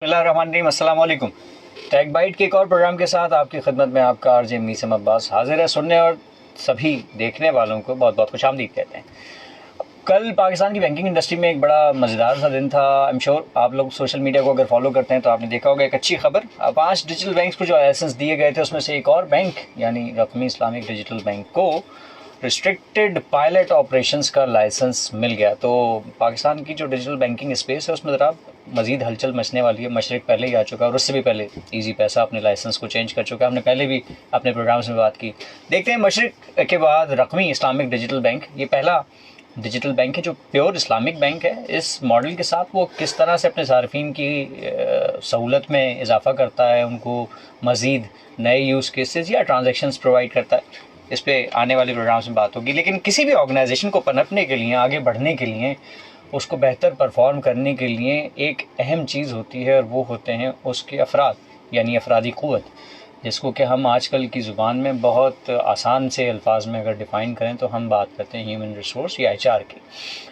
बिस्मिल्लाहिर्रहमानिर्रहीम, अस्सलाम वालेकुम। टेक बाइट के एक और प्रोग्राम के साथ आपकी खिदमत में आपका आरजे मीसम अब्बास हाजिर है। सुनने और सभी देखने वालों को बहुत बहुत खुशामदीद कहते हैं। कल पाकिस्तान की बैंकिंग इंडस्ट्री में एक बड़ा मज़ेदार सा दिन था। आई एम श्योर आप लोग सोशल मीडिया को अगर फॉलो करते हैं तो आपने देखा होगा एक अच्छी खबर। 5 डिजिटल बैंक्स को जो लाइसेंस दिए गए थे उसमें से एक और बैंक यानी रकमी इस्लामिक डिजिटल बैंक को रिस्ट्रिक्टेड पायलट ऑपरेशंस का लाइसेंस मिल गया। तो पाकिस्तान की जो डिजिटल बैंकिंग स्पेस है उसमें ज़रा मज़ीद हलचल मचने वाली है। मशरिक पहले ही आ चुका है और उससे भी पहले ईजी पैसा अपने लाइसेंस को चेंज कर चुका है। हमने पहले भी अपने प्रोग्राम्स में बात की। देखते हैं मशरिक के बाद रकमी इस्लामिक डिजिटल बैंक, ये पहला डिजिटल बैंक है जो प्योर इस्लामिक बैंक है। इस मॉडल के साथ वो किस तरह से अपने सार्फिन की सहूलत में इजाफा करता है, उनको मज़ीद नए यूज़ केसेस या ट्रांजेक्शन्स प्रोवाइड करता है, इस पर आने वाले प्रोग्राम्स में बात होगी। लेकिन किसी भी ऑर्गेनाइजेशन को पनपने के लिए, आगे बढ़ने के लिए, उसको बेहतर परफॉर्म करने के लिए एक अहम चीज़ होती है और वो होते हैं उसके अफराद यानी अफरादी क़ुव्वत, जिसको कि हम आजकल की ज़ुबान में बहुत आसान से अल्फाज में अगर डिफ़ाइन करें तो हम बात करते हैं ह्यूमन रिसोर्स या HR की।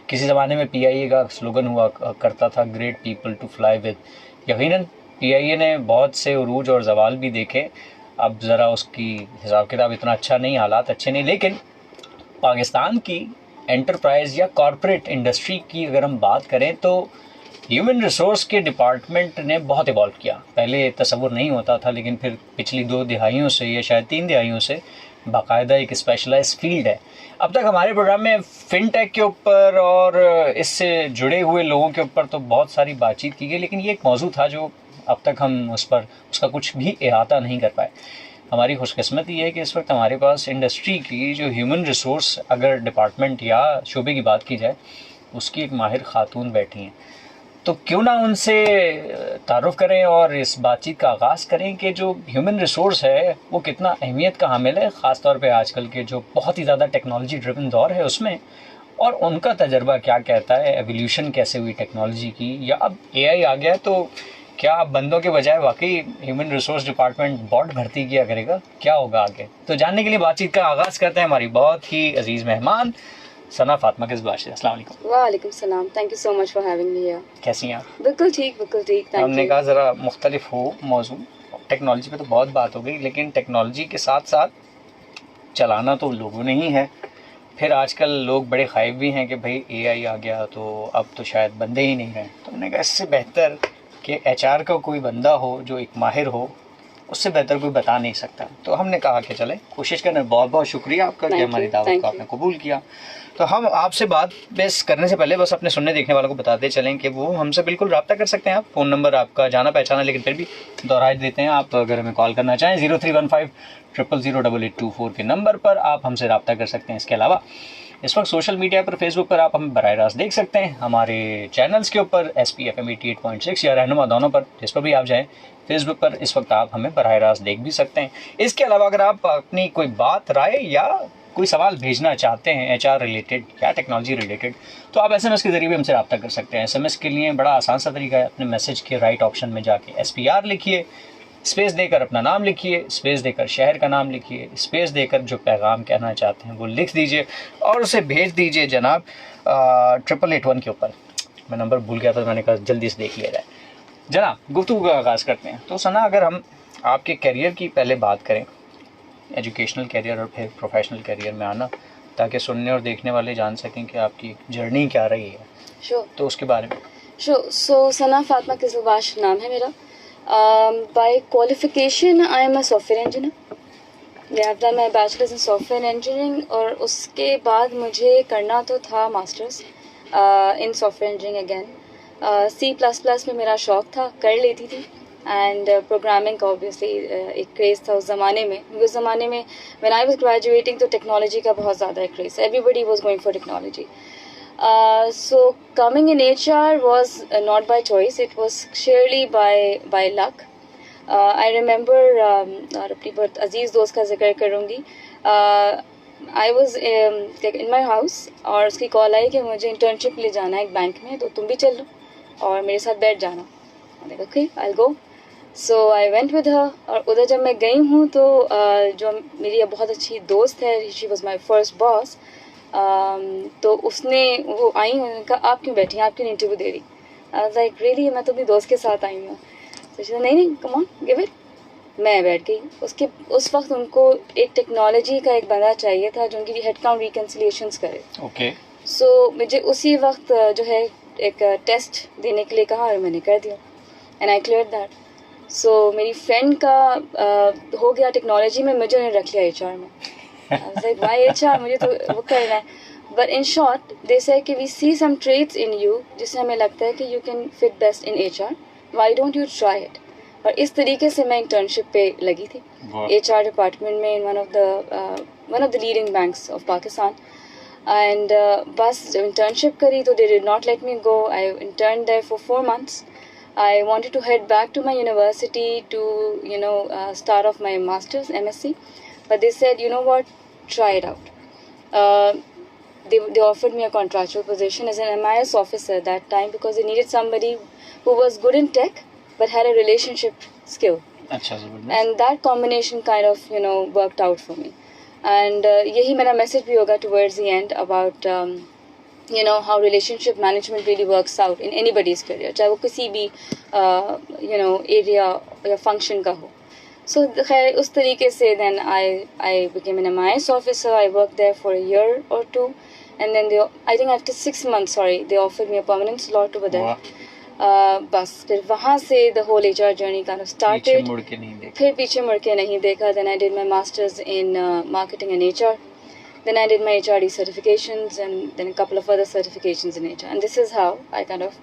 किसी ज़माने में PIA का स्लोगन हुआ करता था, great people to fly with. यकीनन PIA ने बहुत से उरूज और ज़वाल भी देखे। अब ज़रा उसकी हिसाब किताब इतना अच्छा नहीं, हालात अच्छे नहीं। लेकिन पाकिस्तान की एंटरप्राइज़ या कॉरपोरेट इंडस्ट्री की अगर हम बात करें तो ह्यूमन रिसोर्स के डिपार्टमेंट ने बहुत इवॉल्व किया। पहले तसव्वुर नहीं होता था, लेकिन फिर पिछली 2 दिहाइयों से या शायद 3 दिहाइयों से बाकायदा एक स्पेशलाइज्ड फील्ड है। अब तक हमारे प्रोग्राम में फिनटेक के ऊपर और इससे जुड़े हुए लोगों के ऊपर तो बहुत सारी बातचीत की गई, लेकिन ये एक मौजू था जो अब तक हम उसका कुछ भी अहाता नहीं कर पाए। हमारी खुशकिस्मती है कि इस वक्त हमारे पास इंडस्ट्री की जो ह्यूमन रिसोर्स अगर डिपार्टमेंट या शोबे की बात की जाए उसकी एक माहिर खातून बैठी हैं। तो क्यों ना उनसे तारुफ़ करें और इस बातचीत का आगाज़ करें कि जो ह्यूमन रिसोर्स है वो कितना अहमियत का हामिल है, ख़ास तौर पे आजकल के जो बहुत ही ज़्यादा टेक्नोलॉजी ड्रिवन दौर है उसमें, और उनका तजर्बा क्या कहता है, एवोल्यूशन कैसे हुई टेक्नोलॉजी की, या अब AI आ गया तो क्या अब बंदों के बजाय वाकई ह्यूमन रिसोर्स डिपार्टमेंट बॉट भर्ती किया करेगा, क्या होगा आगे। तो जानने के लिए बातचीत का आगाज़ करते हैं हमारी बहुत ही अजीज़ मेहमान सना फातिमा किस्बाश से। अस्सलाम वालेकुम। वालेकुम सलाम, thank you so much for having me here. कैसी हैं आप? बिल्कुल ठीक, बिल्कुल ठीक, थैंक यू। हमने कहा ज़रा मुख्तलिफ हो मौजू। टेक्नोलॉजी पे तो बहुत बात हो गई, लेकिन टेक्नोलॉजी के साथ साथ चलाना तो लोगों ने ही है। फिर आजकल लोग बड़े ख़ाइफ भी हैं कि भाई AI आ गया तो अब तो शायद बंदे ही नहीं हैं। तो हमने कहा इससे बेहतर कि HR का कोई बंदा हो जो एक माहिर हो, उससे बेहतर कोई बता नहीं सकता। तो हमने कहा कि चले कोशिश करें। बहुत बहुत शुक्रिया आपका कि हमारी दावत को आपने कबूल किया। तो हम आपसे बात बेस करने से पहले बस अपने सुनने देखने वालों को बताते चलें कि वो हमसे बिल्कुल रब्ता कर सकते हैं। आप फ़ोन नंबर आपका जाना पहचाना, लेकिन फिर भी दोहरा देते हैं। आप अगर हमें कॉल करना चाहें 0315 000 8824 के नंबर पर आप हमसे रब्ता कर सकते हैं। इसके अलावा इस वक्त सोशल मीडिया पर, फेसबुक पर आप हमें बराह रास्त देख सकते हैं। हमारे चैनल्स के ऊपर SPFM 88.6 या रहनुमा दोनों पर, जिस पर भी आप जाएँ फेसबुक पर, इस वक्त आप हमें बराह रास्त देख भी सकते हैं। इसके अलावा अगर आप अपनी कोई बात, राय या कोई सवाल भेजना चाहते हैं HR रिलेटेड या टेक्नोलॉजी रिलेटेड, तो आप SMS के ज़रिए भी हमसे रब्ता कर सकते हैं। SMS के लिए बड़ा आसान सा तरीका है, अपने मैसेज के राइट ऑप्शन में जाके SPR लिखिए, स्पेस देकर अपना नाम लिखिए, स्पेस देकर शहर का नाम लिखिए, स्पेस देकर जो पैगाम कहना चाहते हैं वो लिख दीजिए और उसे भेज दीजिए जनाब 8881 के ऊपर। मैं नंबर भूल गया था, मैंने कहा जल्दी से देख लिया जाए। जनाब गुफ्तगू का आगाज़ करते हैं। तो सना, अगर हम आपके करियर की पहले बात करें, एजुकेशनल करियर और फिर प्रोफेशनल करियर में आना, ताकि सुनने और देखने वाले जान सकें कि आपकी जर्नी क्या रही है। Sure. तो उसके बारे में। So सना फातिमा किस्बाश नाम है मेरा। By qualification I am a software engineer. I have done my bachelor's in software engineering और उसके बाद मुझे करना तो था masters in software engineering again. C++ में मेरा शौक था, कर लेती थी। एंड प्रोग्रामिंग का ऑब्वियसली एक क्रेज़ था उस ज़माने में। उस ज़माने में व्हेन आई वाज ग्रेजुएटिंग तो टेक्नोलॉजी का बहुत ज़्यादा एक craze, everybody was going for technology. So coming in HR was not by choice, it was sheerly by luck. I remember और अपनी बहुत अजीज़ दोस्त का जिक्र करूँगी। I was in my house और उसकी कॉल आई कि मुझे इंटर्नशिप ले जाना है एक बैंक में, तो तुम भी चल लो और मेरे साथ बैठ जाना। मैंने कहा okay I go. So I went with her. और उधर जब मैं गई हूँ तो जो मेरी बहुत अच्छी दोस्त है, she was my first boss, तो उसने वो आई, उन्होंने कहा आप क्यों बैठी हैं, आप क्यों इंटरव्यू दे रही। आई वाज लाइक रियली, मैं तो अपनी दोस्त के साथ आई हूँ। तो नहीं, कम ऑन गिव इट। मैं बैठ गई। उस वक्त उनको एक टेक्नोलॉजी का एक बंदा चाहिए था जो उनकी हेड काउंट रिकन्सिलिएशंस करे। ओके। सो मुझे उसी वक्त जो है एक टेस्ट देने के लिए कहा और मैंने कर दिया एंड आई क्लियर दैट। सो मेरी फ्रेंड का हो गया टेक्नोलॉजी में, मुझे उन्हें रख लिया HR में। वाई HR, मुझे तो वो करना है। But in short they say कि we see some traits in you जिससे हमें लगता है कि you can fit best in HR, why don't you try it. और इस तरीके से मैं इंटर्नशिप पे लगी थी HR डिपार्टमेंट में in one of the leading banks of Pakistan. And बस जब इंटर्नशिप करी तो they did not let me go. I intern there for 4 months. I wanted to head back to my university to start off my master's MSc, but they said, you know what, try it out. They offered me a contractual position as an MIS officer at that time because they needed somebody who was good in tech but had a relationship skill. And that combination kind of worked out for me. And यही मेरा message भी होगा towards the end about how relationship management really works out in anybody's career, चाहे वो किसी भी area या function का हो। So खैर उस तरीके से then I became an MIS officer. I worked there for a year or 2, and then I think after 6 months, they offered me a permanent slot over there. बस फिर वहाँ से the whole HR journey kind of started. पीछे मुड़ के नहीं देखा। फिर पीछे मुड़ के नहीं देखा। Then I did my masters in marketing and HR. Then I did my HRD certifications and then a couple of other certifications in HR. And this is how I kind of,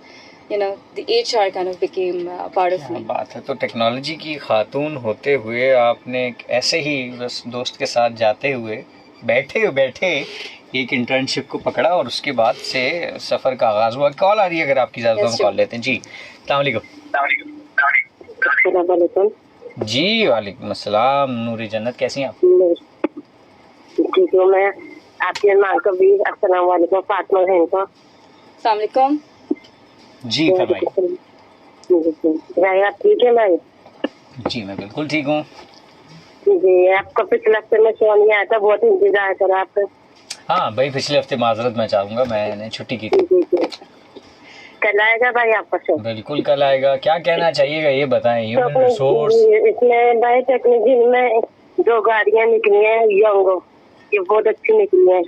the HR kind of became a part of me. बात है। तो technology की खातून होते हुए आपने ऐसे ही बस दोस्त के साथ जाते हुए बैठे एक इंटर्नशिप को पकड़ा और उसके बाद से सफ़र का आगाज़ हुआ। कॉल आ रही है, अगर आपकी इजाज़त हो हम कॉल लेते हैं। जी अस्सलाम वालेकुम। जी वालेकुम अस्सलाम। नूरी जन्नत, कैसी हैं आप? ठीक हूँ मैं। आपकी माँ को भी अस्सलाम वालेकुम। फातिमा बहन को अस्सलाम वालेकुम। जी फरमाइए। भाई आप ठीक है भाई? जी मैं बिल्कुल ठीक हूँ। जी आपको पिछले हफ्ते में फोन नहीं आया था, बहुत इंतजार करा आपका। हाँ भाई, पिछले हफ्ते माजरत मैं चाहूँगा, मैंने छुट्टी की थी। कल आएगा भाई आपका शो? बिल्कुल कल आएगा। क्या कहना चाहिएगा ये बताएं। ह्यूमन रिसोर्स इसमें भाई टेक्नोलॉजी में जो गाड़ियाँ निकली हैं योंगो, ये बहुत अच्छी निकली हैं।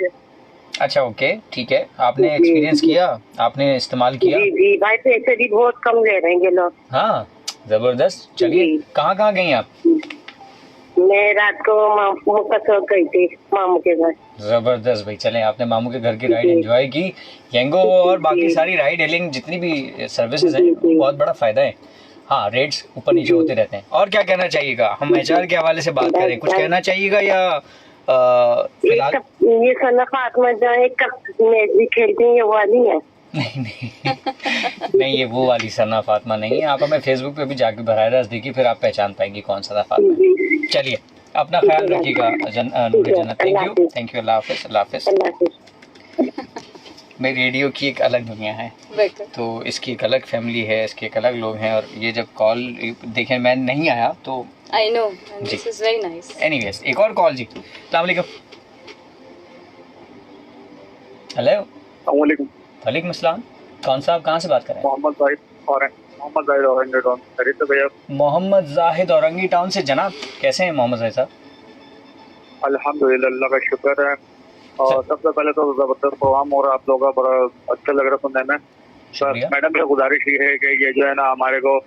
अच्छा ओके ठीक है। आपने एक्सपीरियंस किया, आपने इस्तेमाल किया? जी भाई, पैसे भी बहुत कम ले रहे हैं ये लोग। हाँ जबरदस्त। चलिए कहाँ गई आप? मैं रात को मामू का शौक गई थी, मामू के घर। जबरदस्त भाई। चलें, आपने मामू के घर की राइड एंजॉय की। येंगो और बाकी सारी राइड हेलिंग जितनी भी सर्विसेज हैं बहुत बड़ा फायदा है। हाँ रेट्स ऊपर नीचे होते रहते हैं। और क्या कहना चाहिएगा? हम HR के हवाले से बात करें, कुछ कहना चाहिएगा या फिलहाल? ये सना फातिमा जो एक कप मैच भी खेलती है, ये वाली है? नहीं ये वो वाली सना फातिमा नहीं है। आप हमें फेसबुक पे भी जाके बराह रास्त देखिए, फिर आप पहचान पाएंगी कौन सा था फातिमा। चलिए अपना ख्याल रखिएगा नूरी जन्नत। Thank you. अल्लाह हाफिज़। मेरी रेडियो की एक अलग दुनिया है, तो इसकी एक अलग फैमिली है, इसके एक अलग लोग हैं। और ये जब कॉल देखें मैं नहीं आया तो I know, and this is very nice. Anyways, एक और कॉल जी। अस्सलाम वालेकुम। हेलो। वालेकुम अस्सलाम। कौन सा, आप कहाँ से बात कर रहे हैं? मोहम्मद जाहिद औरंगी टाउन। खैरियत भैया? मोहम्मद जाहिद औरंगी टाउन से। जनाब कैसे हैं मोहम्मद जाहिद साहब? अल्हम्दुलिल्लाह, अल्लाह का शुक्र है। और सबसे पहले तो जबरदस्त प्रोग्राम और आप लोगों का बड़ा अच्छा लग रहा सुनने में। सर मैडम से गुजारिश ये है कि ये जो है ना हमारे को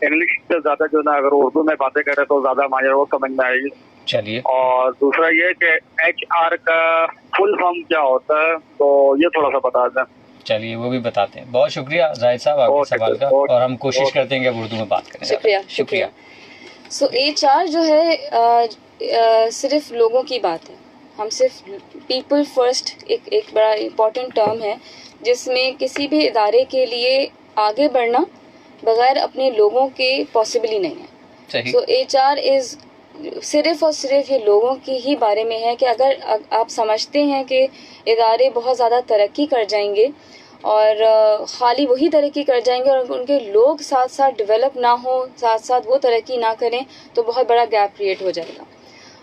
इंग्लिश से ज्यादा जो ना अगर उर्दू में बातें करें तो ज्यादा हमारे को समझ में आएगी। चलिए। और दूसरा ये कि HR का फुल फॉर्म क्या होता है, तो ये थोड़ा सा बता दें। चलिए वो भी बताते हैं। बहुत शुक्रिया जाहिद साहब आपके सवाल का, और हम कोशिश करते हैं कि उर्दू में बात करें। शुक्रिया। सो HR जो है सिर्फ लोगों की बात है। हम सिर्फ पीपल फर्स्ट एक बड़ा इम्पोर्टेंट टर्म है जिसमें किसी भी इदारे के लिए आगे बढ़ना बगैर अपने लोगों के पॉसिबल ही नहीं है। सो HR इज सिर्फ और सिर्फ ये लोगों के ही बारे में है कि अगर आप समझते हैं कि इदारे बहुत ज़्यादा तरक्की कर जाएंगे और खाली वही तरक्की कर जाएंगे और उनके लोग साथ साथ डेवलप ना हो, साथ साथ वो तरक्की ना करें, तो बहुत बड़ा गैप क्रिएट हो जाएगा।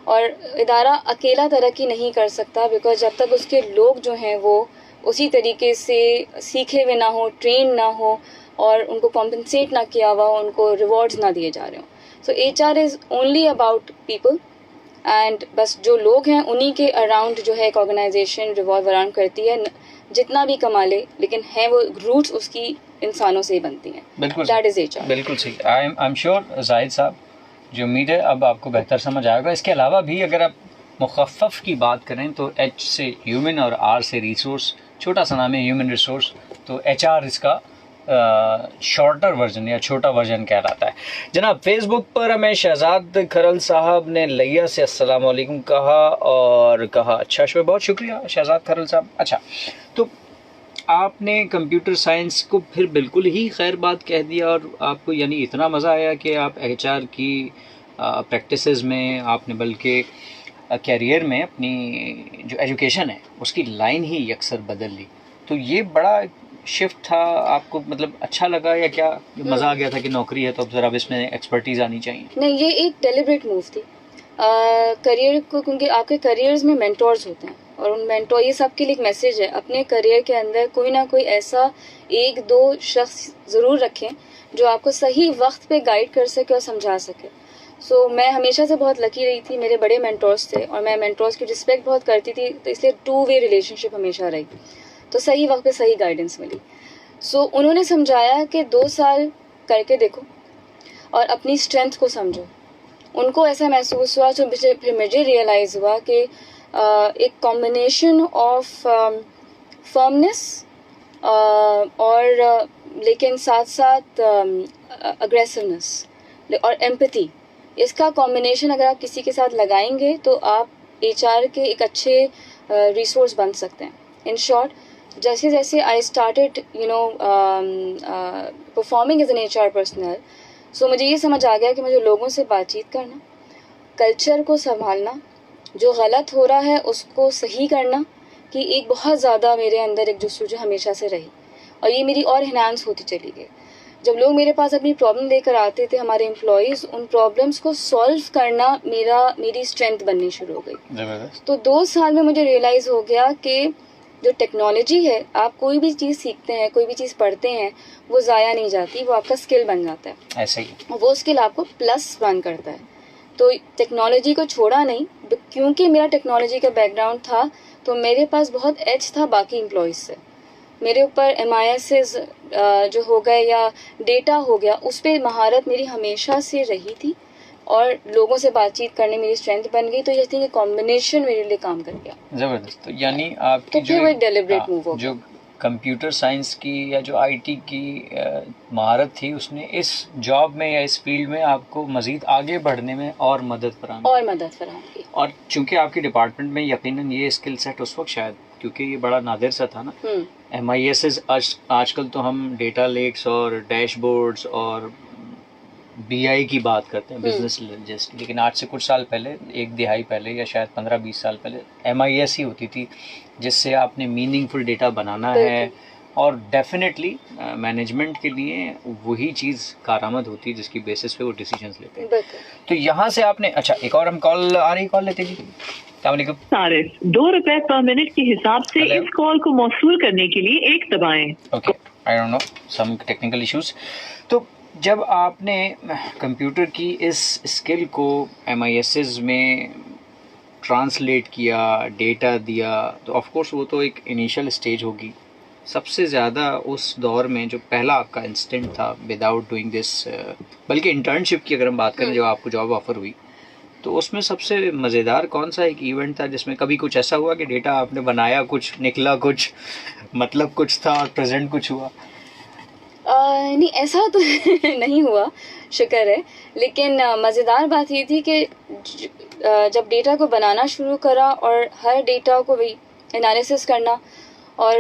और इदारा अकेला तरक्की नहीं कर सकता बिकॉज जब तक उसके लोग जो हैं वो उसी तरीके से सीखे हुए ना हो, ट्रेन ना हो, और उनको कॉम्पनसेट ना किया हुआ, उनको रिवॉर्ड्स ना दिए जा रहे हों। सो HR is only about people and बस जो लोग हैं उन्हीं के अराउंड जो है एक ऑर्गेनाइजेशन रिवॉल्व अराउंड करती है, जितना भी कमा ले, लेकिन है वो रूट्स उसकी इंसानों से ही बनती हैं। बिल्कुल दैट इज़ HR। बिल्कुल सही। आई एम श्योर जाहिद साहब, जो उम्मीद है अब आपको बेहतर समझ आएगा। इसके अलावा भी अगर आप मुखफ़फ़ की बात करें तो H से ह्यूमन और R से रिसोर्स, छोटा सा नाम है ह्यूमन रिसोर्स, तो HR इसका शॉर्टर वर्जन या छोटा वर्जन कहलाता है। जनाब फेसबुक पर हमें शहजाद खरल साहब ने लैया से अस्सलाम वालेकुम कहा और कहा अच्छा शो, बहुत शुक्रिया शहजाद खरल साहब। अच्छा, तो आपने कंप्यूटर साइंस को फिर बिल्कुल ही खैर बात कह दिया और आपको यानी इतना मज़ा आया कि आप HR की प्रैक्टिसेस में आपने बल्कि कैरियर में अपनी जो एजुकेशन है उसकी लाइन ही अक्सर बदल ली। तो ये बड़ा शिफ्ट था आपको, मतलब अच्छा लगा या क्या मज़ा आ गया था कि नौकरी है तो अब ज़रा इसमें एक्सपर्टीज़ आनी चाहिए? नहीं, ये एक डेलिब्रेट मूव थी करियर को, क्योंकि आपके करियर्स में मेंटोर्स होते हैं और उन मेंटोर, ये सबके लिए एक मैसेज है, अपने करियर के अंदर कोई ना कोई ऐसा 1-2 शख्स ज़रूर रखें जो आपको सही वक्त पे गाइड कर सके और समझा सके। सो मैं हमेशा से बहुत लकी रही थी, मेरे बड़े मेंटोर्स थे और मैं मेंटोर्स की रिस्पेक्ट बहुत करती थी, तो इसलिए 2 वे रिलेशनशिप हमेशा रही, तो सही वक्त पे सही गाइडेंस मिली। सो उन्होंने समझाया कि 2 साल करके देखो और अपनी स्ट्रेंथ को समझो। उनको ऐसा महसूस हुआ, जो फिर मुझे रियलाइज़ हुआ कि एक कॉम्बिनेशन ऑफ फर्मनेस और लेकिन साथ साथ अग्रेसिवनेस और एम्पैथी, इसका कॉम्बिनेशन अगर आप किसी के साथ लगाएंगे तो आप HR के एक अच्छे रिसोर्स बन सकते हैं। इन शॉर्ट, जैसे जैसे I started performing as an HR personnel, so मुझे ये समझ आ गया कि मुझे लोगों से बातचीत करना, कल्चर को संभालना, जो गलत हो रहा है उसको सही करना, कि एक बहुत ज़्यादा मेरे अंदर एक जस्तुजू हमेशा से रही और ये मेरी और इन्हांस होती चली गई। जब लोग मेरे पास अपनी प्रॉब्लम लेकर आते थे, हमारे एम्प्लॉयज़, उन प्रॉब्लम्स को सॉल्व करना मेरी स्ट्रेंथ बननी शुरू हो गई। तो 2 साल में मुझे रियलाइज़ हो गया कि जो टेक्नोलॉजी है, आप कोई भी चीज़ सीखते हैं, कोई भी चीज़ पढ़ते हैं, वो ज़ाया नहीं जाती, वो आपका स्किल बन जाता है। ऐसे ही वो स्किल आपको प्लस रन करता है। तो टेक्नोलॉजी को छोड़ा नहीं, क्योंकि मेरा टेक्नोलॉजी का बैकग्राउंड था तो मेरे पास बहुत एज था बाकी एम्प्लॉयज़ से। मेरे ऊपर MISs जो हो गए या डेटा हो गया, उस पर महारत मेरी हमेशा से रही थी और लोगों से बातचीत करने मेरी स्ट्रेंथ बन गई। तो ये थिंक कॉम्बिनेशन मेरे लिए काम कर गया। ज़बरदस्त। तो यानी आपकी तो जो एक डेलिब्रेट मूव हो गया। जो कंप्यूटर साइंस की या जो IT की महारत थी, उसने इस जॉब में या इस फील्ड में आपको मज़ीद आगे बढ़ने में और मदद फराहम की। और चूंकि आपके डिपार्टमेंट में यकीनन ये स्किल सेट उस वक्त शायद, क्योंकि ये बड़ा नादिर सा था ना, MISs आजकल तो हम डेटा लेक्स और डैशबोर्ड्स और BI की बात करते हैं, बिजनेस इंटेलिजेंस, लेकिन आज से कुछ साल पहले, 1 दिहाई पहले या शायद 15-20 साल पहले MIS ही होती थी, जिससे आपने मीनिंगफुल डेटा बनाना है और डेफिनेटली मैनेजमेंट के लिए वही चीज़ कारआमद होती है जिसकी बेसिस पे वो डिसीजंस लेते हैं। तो यहाँ से आपने, अच्छा एक और हम कॉल आ रही, कॉल लेते जी। तारिफ 2 रुपए पर मिनट के हिसाब से इस कॉल को मौसूल करने के लिए 1 दबाएं। Okay, I don't know, some technical issues. तो जब आपने कंप्यूटर की इस स्किल को MISs में ट्रांसलेट किया, डेटा दिया, तो ऑफ कोर्स वो तो एक इनिशियल स्टेज होगी। सबसे ज़्यादा उस दौर में जो पहला आपका इंस्टेंट था विदाउट डूइंग दिस, बल्कि इंटर्नशिप की अगर हम बात करें, जब आपको जॉब ऑफर हुई, तो उसमें सबसे मज़ेदार कौन सा एक इवेंट था जिसमें कभी कुछ ऐसा हुआ कि डेटा आपने बनाया, कुछ निकला, कुछ मतलब कुछ था और प्रेजेंट कुछ हुआ? नहीं, ऐसा तो नहीं हुआ, शुक्र है। लेकिन मज़ेदार बात ये थी कि जब डेटा को बनाना शुरू करा और हर डेटा को भी एनालिसिस करना, और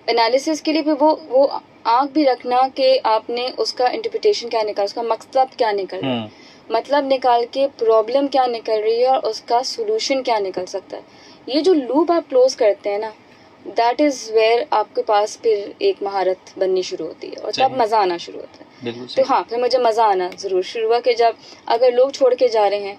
एनालिसिस के लिए भी वो आँख भी रखना कि आपने उसका इंटरप्रिटेशन क्या निकाला, उसका मतलब क्या निकल रहा है, मतलब निकाल के प्रॉब्लम क्या निकल रही है और उसका सोल्यूशन क्या निकल सकता है। ये जो लूप आप क्लोज करते हैं ना, दैट इज़ वेयर आपके पास फिर एक महारत बननी शुरू होती है और तब मज़ा आना शुरू होता है। तो हाँ, फिर मुझे मज़ा आना ज़रूर शुरू हुआ कि जब अगर लोग छोड़ के जा रहे हैं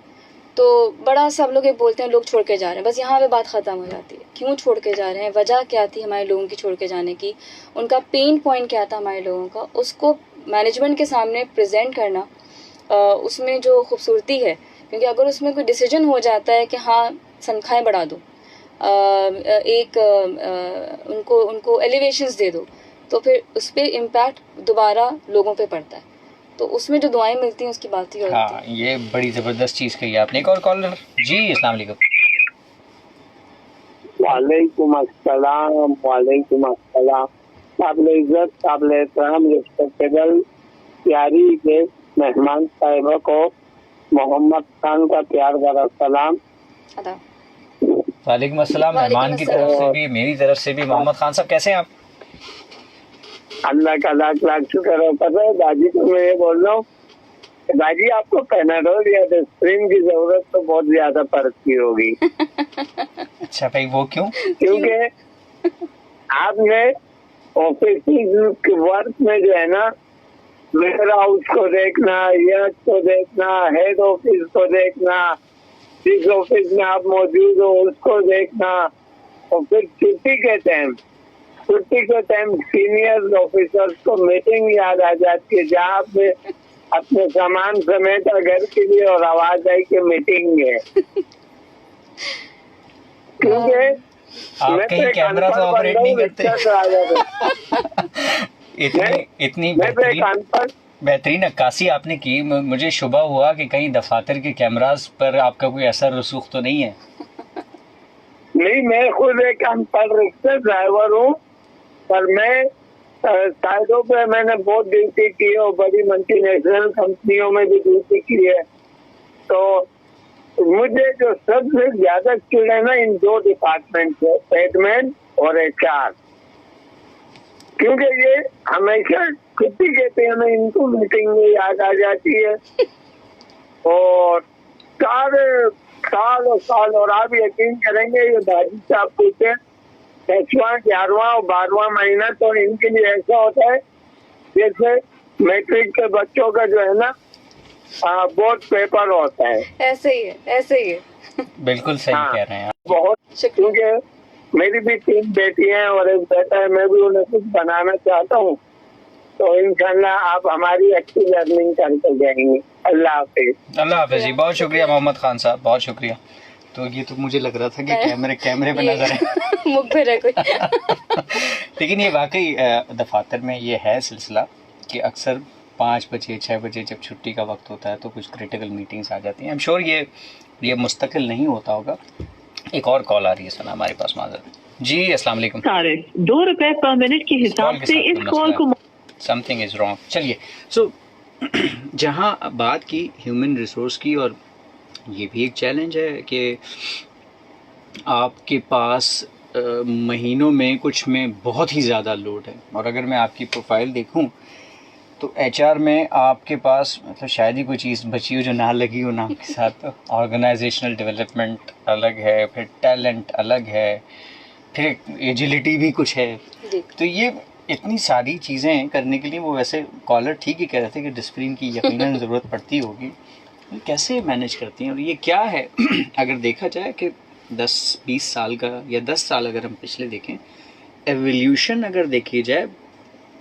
तो बड़ा सब लोग ये बोलते हैं लोग छोड़ के जा रहे हैं, बस यहाँ पे बात ख़त्म हो जाती है। क्यों छोड़ के जा रहे हैं, वजह क्या थी हमारे लोगों की छोड़ के जाने की, उनका पेन पॉइंट क्या था हमारे लोगों का, उसको मैनेजमेंट के सामने प्रेजेंट करना, उसमें जो खूबसूरती है। क्योंकि अगर उसमें कोई डिसीजन हो जाता है कि हाँ तनख्वाहें बढ़ा दो, उनको उनको एलिवेशंस दे दो, तो फिर उस पर इम्पैक्ट दोबारा लोगों पे पड़ता है। तो उसमें जो दुआएं मिलती हैं उसकी बात ही होती है। हाँ, ये बड़ी ज़बरदस्त चीज़ कही आपने। एक और कॉलर जी, अस्सलाम वालेकुम। वालेकुम अस्सलाम। काबिल इज्जत, काबिल एहतराम, रिस्पेक्टेबल प्यारी के मेहमान साहिबा को मोहम्मद खान का प्यार भरा सलाम। वालेकुम अस्सलाम। मेहमान की तरफ से भी, मेरी तरफ से भी। मोहम्मद खान साहब कैसे हैं आप? अल्लाह का लाख लाख शुक्र है। पता है दादी को मैं ये बोल रहा हूँ, दादी आपको पैनाडोल या डिस्प्रिन की जरूरत तो बहुत ज्यादा पड़ती होगी। अच्छा भाई, वो क्यों? क्योंकि आपने ऑफिस वर्क में जो है ना, वेयर हाउस को देखना, यर्ड को देखना, हेड ऑफिस को देखना, जिस ऑफिस में आप मौजूद हो उसको देखना, और फिर छुट्टी के टाइम सीनियर ऑफिसर्स को मीटिंग याद आ जाती है, जहाँ आपने अपने सामान समेटा घर के लिए और आवाज आई कि मीटिंग है। क्योंकि आप कहीं कैमरा तो ऑपरेट नहीं करते? इतनी बेहतरीन अक्कासी आपने की, मुझे शुबा हुआ कि कहीं दफातर के कैमरास पर आपका कोई असर रसूख तो नहीं है। नहीं, मैं खुद एक अनपढ़ रिक्शा ड्राइवर हूँ, पर मैं साइडों पे मैंने बहुत ड्यूटी की है और बड़ी मल्टीनेशनल कंपनियों में भी ड्यूटी की है। तो मुझे जो सबसे ज्यादा स्किल है ना, इन दो डिपार्टमेंट से, पेडमैन और HR। क्योंकि ये हमेशा छुट्टी के टाइम में इनको मीटिंग में याद आ जाती है, और साल और आप यकीन करेंगे, ये दादी साहब पूछे 10वां 11वां और 12वां महीना तो इनके लिए ऐसा होता है जैसे मैट्रिक के बच्चों का जो है ना बोर्ड पेपर होता है। ऐसे ही है। बिल्कुल सही कह रहे हैं आप। बहुत, क्योंकि मेरी भी 3 बेटियां हैं और एक बेटा है, मैं भी उन्हें कुछ बनाना चाहता हूँ, तो इंशाल्लाह आप हमारी अच्छी लर्निंग करके जाएंगे। अल्लाह हाफिज। अल्लाह हाफिज जी, बहुत शुक्रिया मोहम्मद खान साहब, बहुत शुक्रिया। तो ये तो मुझे लग रहा था कि कैमरे पे नजर है, मुख पे कोई। लेकिन ये वाकई दफातर में ये है सिलसिला कि अक्सर 5 बजे 6 बजे जब छुट्टी का वक्त होता है तो कुछ क्रिटिकल मीटिंग्स आ जाती हैं। आई एम श्योर ये मुस्तकिल नहीं होता होगा। एक और कॉल आ रही है सना हमारे पास, माजर जी। अस्सलाम वालेकुम। 2 रुपए पर मिनट के हिसाब से इस कॉल को समथिंग इज रॉन्ग। चलिए, सो जहाँ बात की ह्यूमन रिसोर्स की, और ये भी एक चैलेंज है कि आपके पास महीनों में कुछ में बहुत ही ज़्यादा लोड है। और अगर मैं आपकी प्रोफाइल देखूं तो HR में आपके पास मतलब शायद ही कोई चीज़ बची हो जो ना लगी हो नाम के साथ। तो ऑर्गेनाइजेशनल डेवलपमेंट अलग है, फिर टैलेंट अलग है, फिर एजिलिटी भी कुछ है। तो ये इतनी सारी चीज़ें करने के लिए, वो वैसे कॉलर ठीक ही कह रहे थे कि डिसिप्लिन की यकीनन ज़रूरत पड़ती होगी। कैसे मैनेज करती हैं और ये क्या है? अगर देखा जाए कि 10-20 साल का या 10 साल अगर हम पिछले देखें, एवोल्यूशन अगर देखी जाए,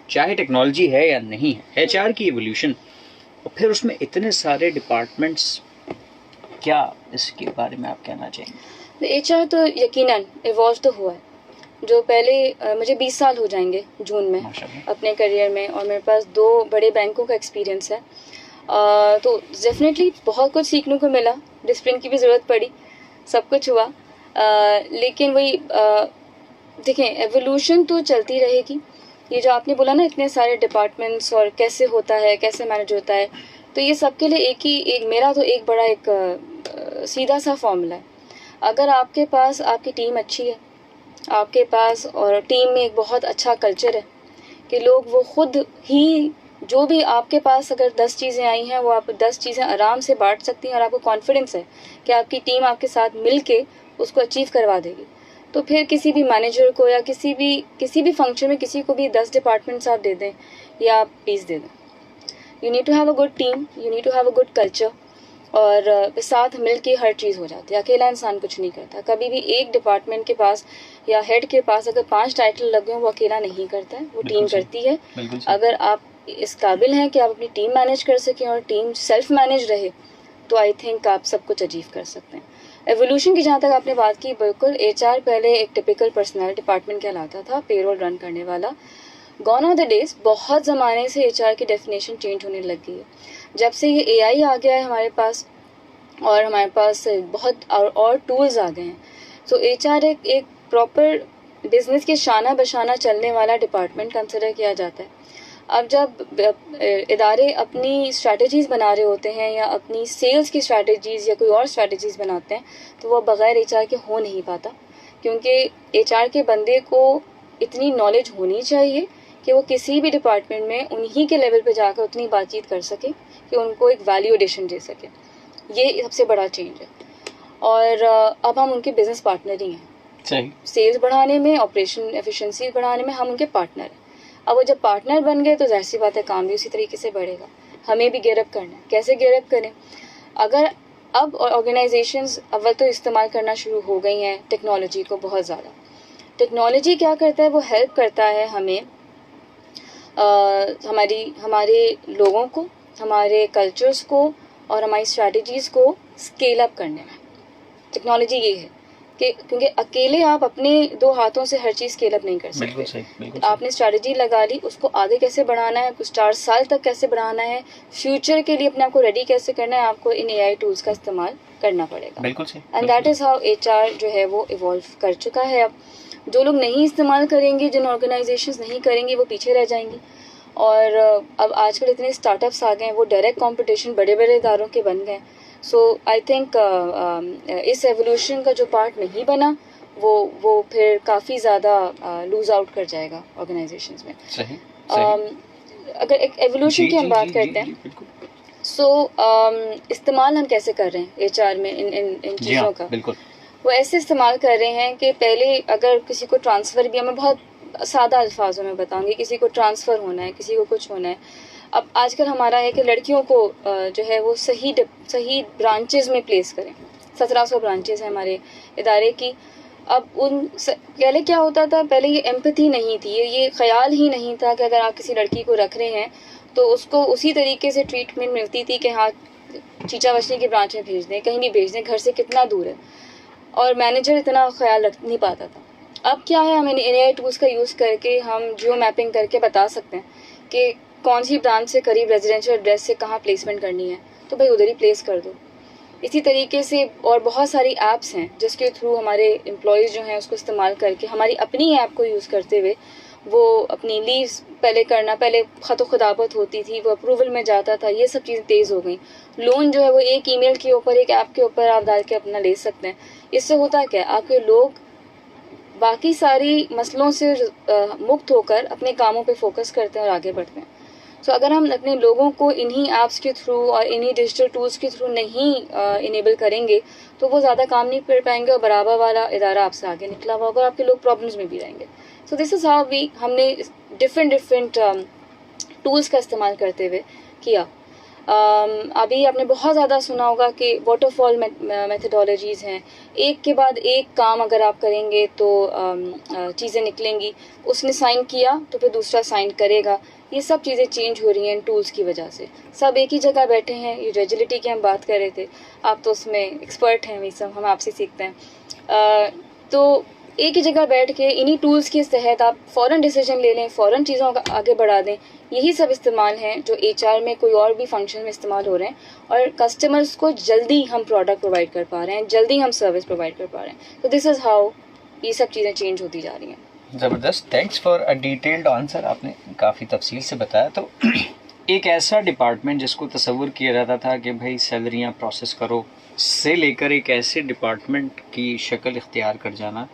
चाहे टेक्नोलॉजी है या नहीं है, HR की एवोल्यूशन, और फिर उसमें इतने सारे डिपार्टमेंट्स, क्या इसके बारे में आप कहना चाहेंगे? HR तो यकीनन इवॉल्व तो हुआ है। जो पहले मुझे 20 साल हो जाएंगे जून में अपने करियर में, और मेरे पास 2 बड़े बैंकों का एक्सपीरियंस है। तो डेफिनेटली बहुत कुछ सीखने को मिला, डिसिप्लिन की भी ज़रूरत पड़ी, सब कुछ हुआ। लेकिन वही देखें, एवोल्यूशन तो चलती रहेगी। ये जो आपने बोला ना, इतने सारे डिपार्टमेंट्स और कैसे होता है, कैसे मैनेज होता है, तो ये सबके लिए एक मेरा तो एक बड़ा एक सीधा सा फॉर्मूला है। अगर आपके पास आपकी टीम अच्छी है, आपके पास और टीम में एक बहुत अच्छा कल्चर है कि लोग वो खुद ही, जो भी आपके पास अगर 10 चीज़ें आई हैं वो आप 10 चीज़ें आराम से बांट सकती हैं, और आपको कॉन्फिडेंस है कि आपकी टीम आपके साथ मिल के उसको अचीव करवा देगी, तो फिर किसी भी मैनेजर को या किसी भी फंक्शन में किसी को भी 10 डिपार्टमेंट्स आप दे दें या आप 20 दे दें। You need to have a good team, you need to have a good culture, और साथ मिल के हर चीज़ हो जाती है। अकेला इंसान कुछ नहीं करता। कभी भी एक डिपार्टमेंट के पास या हेड के पास अगर 5 टाइटल लगे हों वो अकेला नहीं करता है, वो टीम करती है। अगर आप इस काबिल हैं कि आप अपनी टीम मैनेज कर सकें और टीम सेल्फ मैनेज रहे तो आई थिंक आप सब कुछ अचीव कर सकते हैं। एवोल्यूशन की जहाँ तक आपने बात की, बिल्कुल HR पहले एक टिपिकल पर्सनल डिपार्टमेंट कहलाता था, पेरोल रन करने वाला। गॉन ऑफ द डेज बहुत ज़माने से HR की डेफिनेशन चेंज होने लग गई है। जब से ये AI आ गया है हमारे पास और हमारे पास बहुत और टूल्स आ गए हैं, तो HR एक प्रॉपर बिजनेस के शाना बशाना चलने वाला डिपार्टमेंट कंसिडर किया जाता है। अब जब इदारे अपनी स्ट्रैटेजीज़ बना रहे होते हैं या अपनी सेल्स की स्ट्रैटेजीज़ या कोई और स्ट्रैटेजीज़ बनाते हैं तो वो बग़ैर HR के हो नहीं पाता, क्योंकि HR के बंदे को इतनी नॉलेज होनी चाहिए कि वो किसी भी डिपार्टमेंट में उन्हीं के लेवल पे जाकर उतनी बातचीत कर सके कि उनको एक वैल्यू एडिशन दे सके। ये सबसे बड़ा चेंज है। और अब हम उनके बिजनेस पार्टनर ही हैं। सही। सेल्स बढ़ाने में, ऑपरेशन एफिशिएंसी बढ़ाने में हम उनके पार्टनर हैं। अब वो जब पार्टनर बन गए तो जाहिर सी बात है काम भी उसी तरीके से बढ़ेगा। हमें भी गियर अप करना है। कैसे गियर अप करें? अगर अब ऑर्गेनाइजेशंस अव्वल तो इस्तेमाल करना शुरू हो गई हैं टेक्नोलॉजी को बहुत ज़्यादा। टेक्नोलॉजी क्या करता है? वो हेल्प करता है हमें हमारे लोगों को, हमारे कल्चर्स को और हमारी स्ट्रैटेजीज़ को स्केल अप करने में। टेक्नोलॉजी ये है कि क्योंकि अकेले आप अपने 2 हाथों से हर चीज़ स्केल अप नहीं कर सकते। बिल्कुल सही, बिल्कुल आपने स्ट्रैटेजी लगा ली, उसको आगे कैसे बढ़ाना है, कुछ 4 साल तक कैसे बढ़ाना है, फ्यूचर के लिए अपने आप को रेडी कैसे करना है, आपको इन AI टूल्स का इस्तेमाल करना पड़ेगा। बिल्कुल सही। And that is how HR जो है वो इवॉल्व कर चुका है। अब जो लोग नहीं इस्तेमाल करेंगे, जिन ऑर्गेनाइजेशंस नहीं करेंगी, वो पीछे रह जाएंगी। और अब आजकल इतने स्टार्टअप्स आ गए हैं, वो डायरेक्ट कंपटीशन बड़े बड़े इदारों के बन गए। सो आई थिंक इस एवोल्यूशन का जो पार्ट नहीं बना वो फिर काफ़ी ज़्यादा लूज आउट कर जाएगा ऑर्गेनाइजेशंस में। सही। अगर एक एवोल्यूशन की हम बात करते हैं, सो इस्तेमाल हम कैसे कर रहे हैं HR में इन चीज़ों का? बिल्कुल। वो ऐसे इस्तेमाल कर रहे हैं कि पहले अगर किसी को ट्रांसफ़र भी, मैं बहुत सादा अल्फाजों में बताऊंगी, किसी को ट्रांसफ़र होना है, किसी को कुछ होना है। अब आजकल हमारा है कि लड़कियों को जो है वो सही ब्रांचेस में प्लेस करें। 1700 ब्रांचेस हैं हमारे इदारे की। अब पहले क्या होता था? पहले ये एम्पैथी नहीं थी, ये ख्याल ही नहीं था कि अगर आप किसी लड़की को रख रहे हैं तो उसको उसी तरीके से ट्रीटमेंट मिलती थी कि हाँ चीचा वचनी की ब्रांच में भेज दें, कहीं भी भेज दें, घर से कितना दूर है, और मैनेजर इतना ख्याल रख नहीं पाता था। अब क्या है, हम AI टूल्स का यूज़ करके हम जियो मैपिंग करके बता सकते हैं कि कौन सी ब्रांच से करीब रेजिडेंशियल एड्रेस से कहाँ प्लेसमेंट करनी है, तो भाई उधर ही प्लेस कर दो। इसी तरीके से और बहुत सारी ऐप्स हैं जिसके थ्रू हमारे एम्प्लॉयज़ जो हैं उसको इस्तेमाल करके हमारी अपनी ऐप को यूज़ करते हुए वो अपनी लीव्स पहले ख़त खुदाबत होती थी, वो अप्रूवल में जाता था, ये सब चीज़ें तेज़ हो गई। लोन जो है वो एक ईमेल के ऊपर, एक ऐप के ऊपर आप डाल के अपना ले सकते हैं। इससे होता क्या है, आपके लोग बाकी सारी मसलों से मुक्त होकर अपने कामों पे फोकस करते हैं और आगे बढ़ते हैं। सो अगर हम अपने लोगों को इन्हीं ऐप्स के थ्रू और इन्हीं डिजिटल टूल्स के थ्रू नहीं इनेबल करेंगे तो वो ज़्यादा काम नहीं कर पाएंगे और बराबर वाला इदारा आपसे आगे निकला हुआ होगा और आपके लोग प्रॉब्लम्स में भी रहेंगे। सो दिस इज़ हाउ हमने डिफरेंट टूल्स का इस्तेमाल करते हुए किया। अभी आपने बहुत ज़्यादा सुना होगा कि वाटरफॉल मेथडोलॉजीज़ हैं, एक के बाद एक काम अगर आप करेंगे तो चीज़ें निकलेंगी, उसने साइन किया तो फिर दूसरा साइन करेगा। ये सब चीज़ें चेंज हो रही हैं इन टूल्स की वजह से। सब एक ही जगह बैठे हैं। ये एजिलिटी की हम बात कर रहे थे, आप तो उसमें एक्सपर्ट हैं, वही सब हम आपसे सीखते हैं। तो एक ही जगह बैठ के इन्हीं टूल्स के तहत आप फ़ौरन डिसीजन ले लें, फ़ौरन चीज़ों का आगे बढ़ा दें। यही सब इस्तेमाल हैं जो HR में कोई और भी फंक्शन में इस्तेमाल हो रहे हैं और कस्टमर्स को जल्दी हम प्रोडक्ट प्रोवाइड कर पा रहे हैं, जल्दी हम सर्विस प्रोवाइड कर पा रहे हैं। तो दिस इज़ हाउ ये सब चीज़ें चेंज होती जा रही हैं। ज़बरदस्त, thanks for a detailed answer, आपने काफ़ी तफसील से बताया। तो एक ऐसा डिपार्टमेंट जिसको तसव्वुर किया जाता था कि भाई सैलरियाँ प्रोसेस करो, से लेकर एक ऐसे डिपार्टमेंट की शक्ल इख्तियार कर जाना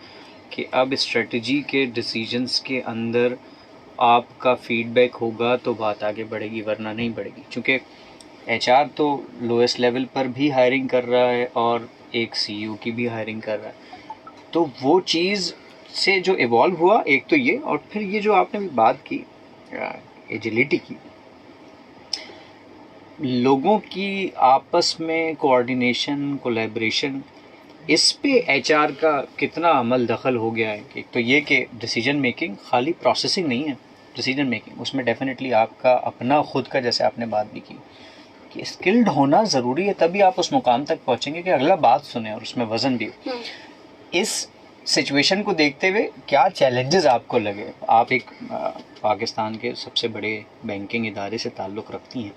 कि अब स्ट्रेटजी के डिसीजंस के अंदर आपका फीडबैक होगा तो बात आगे बढ़ेगी, वरना नहीं बढ़ेगी। चूँकि HR तो लोएस्ट लेवल पर भी हायरिंग कर रहा है और एक CEO की भी हायरिंग कर रहा है, तो वो चीज़ से जो इवॉल्व हुआ एक तो ये, और फिर ये जो आपने भी बात की एजिलिटी की, लोगों की आपस में कोऑर्डिनेशन, कोलैबोरेशन, इस पे एचआर का कितना अमल दखल हो गया है? कि तो ये कि डिसीजन मेकिंग खाली प्रोसेसिंग नहीं है, डिसीजन मेकिंग उसमें डेफिनेटली आपका अपना खुद का, जैसे आपने बात भी की कि स्किल्ड होना ज़रूरी है, तभी आप उस मुकाम तक पहुंचेंगे कि अगला बात सुने और उसमें वज़न भी हो। इस सिचुएशन को देखते हुए क्या चैलेंजेस आपको लगे? आप एक पाकिस्तान के सबसे बड़े बैंकिंग इदारे से ताल्लुक़ रखती हैं,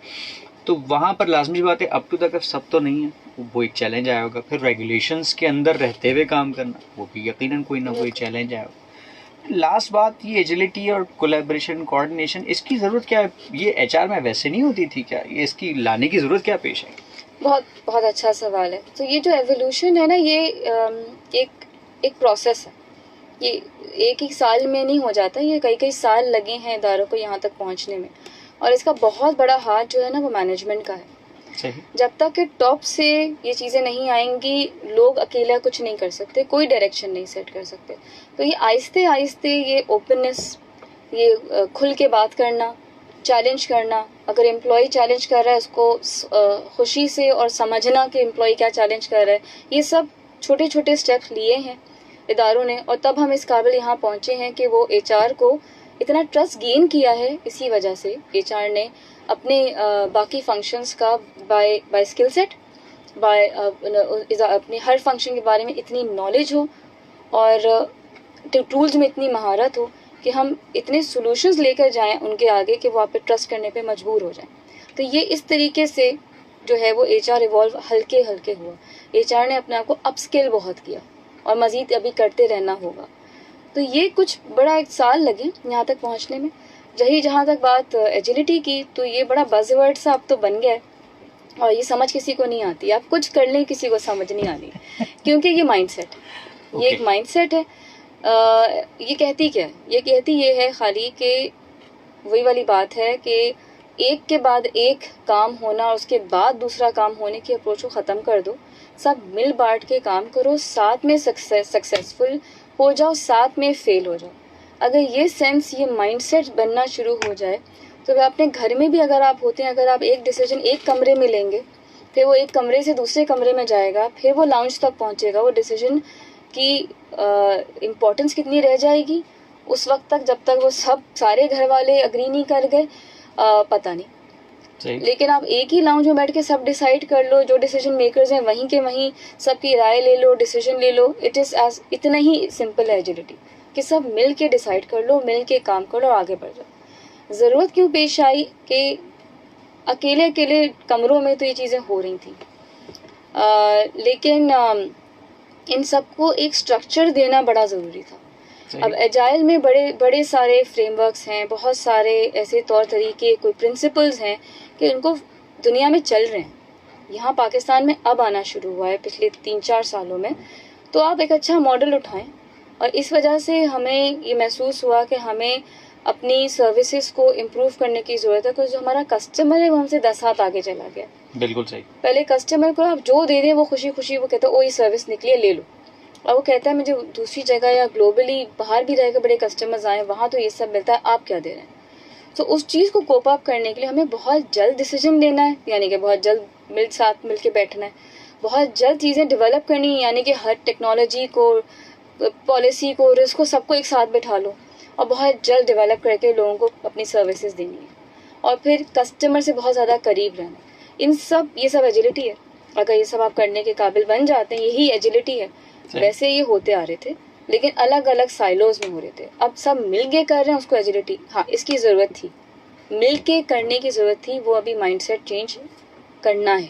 तो वहाँ पर लाजमी बात है, अप टू द सब तो नहीं है, वो एक चैलेंज आया होगा। फिर रेगुलेशंस के अंदर रहते हुए काम करना, वो भी यकीनन कोई ना कोई चैलेंज आया होगा। लास्ट बात, ये एजिलिटी और कोलैबोरेशन, कोऑर्डिनेशन, इसकी ज़रूरत क्या है? ये एचआर में वैसे नहीं होती थी क्या? ये इसकी लाने की ज़रूरत क्या पेश है? बहुत बहुत अच्छा सवाल है। तो ये जो एवोल्यूशन है ना, ये एक प्रोसेस है। ये एक ही साल में नहीं हो जाता, ये कई कई साल लगे हैं इदारों को यहाँ तक पहुँचने में, और इसका बहुत बड़ा हाथ जो है ना वो मैनेजमेंट का है। सही। जब तक कि टॉप से ये चीज़ें नहीं आएंगी, लोग अकेला कुछ नहीं कर सकते, कोई डायरेक्शन नहीं सेट कर सकते। तो ये आहिस्ते आहिस्ते ये ओपननेस, ये खुल के बात करना, चैलेंज करना, अगर एम्प्लॉय चैलेंज कर रहा है उसको खुशी से और समझना कि एम्प्लॉय क्या चैलेंज कर रहा है, ये सब छोटे छोटे स्टेप्स लिए हैं इदारों ने, और तब हम इस काबिल यहाँ पहुँचे हैं कि वो एचआर को इतना ट्रस्ट गेन किया है। इसी वजह से एचआर ने अपने बाकी फंक्शंस का बाय स्किल सेट, बाय अपने हर फंक्शन के बारे में इतनी नॉलेज हो और टूल्स में इतनी महारत हो कि हम इतने सॉल्यूशंस लेकर जाएं उनके आगे कि वो आप पे ट्रस्ट करने पे मजबूर हो जाएं। तो ये इस तरीके से जो है वो एचआर इवॉल्व हल्के हल्के हुआ। एचआर ने अपने आप को अपस्किल बहुत किया और मज़ीद अभी करते रहना होगा। तो ये कुछ बड़ा एक साल लगे यहाँ तक पहुँचने में। जहाँ तक बात एजिलिटी की, तो ये बड़ा बज़वर्ड सा अब तो बन गया है और ये समझ किसी को नहीं आती। आप कुछ कर लें, किसी को समझ नहीं आनी, क्योंकि ये माइंडसेट है। ये एक माइंडसेट है। ये कहती क्या है? ये कहती ये है खाली कि वही वाली बात है कि एक के बाद एक काम होना और उसके बाद दूसरा काम होने की अप्रोच को ख़त्म कर दो। सब मिल बांट के काम करो, साथ में सक्सेसफुल हो जाओ, साथ में फेल हो जाओ। अगर ये सेंस, ये माइंडसेट बनना शुरू हो जाए तो वे अपने घर में भी अगर आप होते हैं, अगर आप एक डिसीजन एक कमरे में लेंगे, फिर वो एक कमरे से दूसरे कमरे में जाएगा, फिर वो लाउंज तक पहुंचेगा, वो डिसीजन की इम्पोर्टेंस कितनी रह जाएगी उस वक्त तक, जब तक वो सारे घर वाले अग्री नहीं कर गए, पता नहीं। लेकिन आप एक ही लाउंज में बैठ के सब डिसाइड कर लो, जो डिसीजन मेकर्स हैं वहीं के वहीं सबकी राय ले लो, डिसीजन ले लो। इतना ही सिंपल है एजिलिटी कि सब मिल के डिसाइड कर लो, मिल के काम करो और आगे बढ़ जाओ। ज़रूरत क्यों पेश आई कि अकेले अकेले कमरों में तो ये चीज़ें हो रही थी, लेकिन इन सबको एक स्ट्रक्चर देना बड़ा ज़रूरी था। अब एजाइल में बड़े बड़े सारे फ्रेमवर्क्स हैं, बहुत सारे ऐसे तौर तरीके, कोई प्रिंसिपल्स हैं कि उनको दुनिया में चल रहे हैं। यहाँ पाकिस्तान में अब आना शुरू हुआ है पिछले 3-4 सालों में। तो आप एक अच्छा मॉडल उठाएं, और इस वजह से हमें ये महसूस हुआ कि हमें अपनी सर्विसेज को इम्प्रूव करने की ज़रूरत है, क्योंकि जो हमारा कस्टमर है वो हमसे 10 हाथ आगे चला गया। बिल्कुल सही। पहले कस्टमर को आप जो दे दें वो खुशी खुशी वो कहता है ओ ये सर्विस निकली है, ले लो। और वो कहता है मुझे दूसरी जगह या ग्लोबली बाहर भी रहकर बड़े कस्टमर्स आए, वहाँ तो ये सब मिलता है, आप क्या दे रहे हैं? तो उस चीज़ को कोप अप करने के लिए हमें बहुत जल्द डिसीजन लेना है, यानी कि बहुत जल्द साथ मिल के बैठना है, बहुत जल्द चीज़ें डेवलप करनी है, यानी कि हर टेक्नोलॉजी को, पॉलिसी को, रिस्क को, सबको एक साथ बैठा लो और बहुत जल्द डेवलप करके लोगों को अपनी सर्विसेज देनी है, और फिर कस्टमर से बहुत ज़्यादा करीब रहना। ये सब एजिलिटी है। अगर ये सब आप करने के काबिल बन जाते हैं, यही एजिलिटी है। वैसे ये होते आ रहे थे, लेकिन अलग अलग साइलोज में हो रहे थे। अब सब मिल के कर रहे हैं उसको एजिलिटी। हाँ, इसकी ज़रूरत थी, मिल के करने की ज़रूरत थी। वो अभी माइंडसेट चेंज करना है।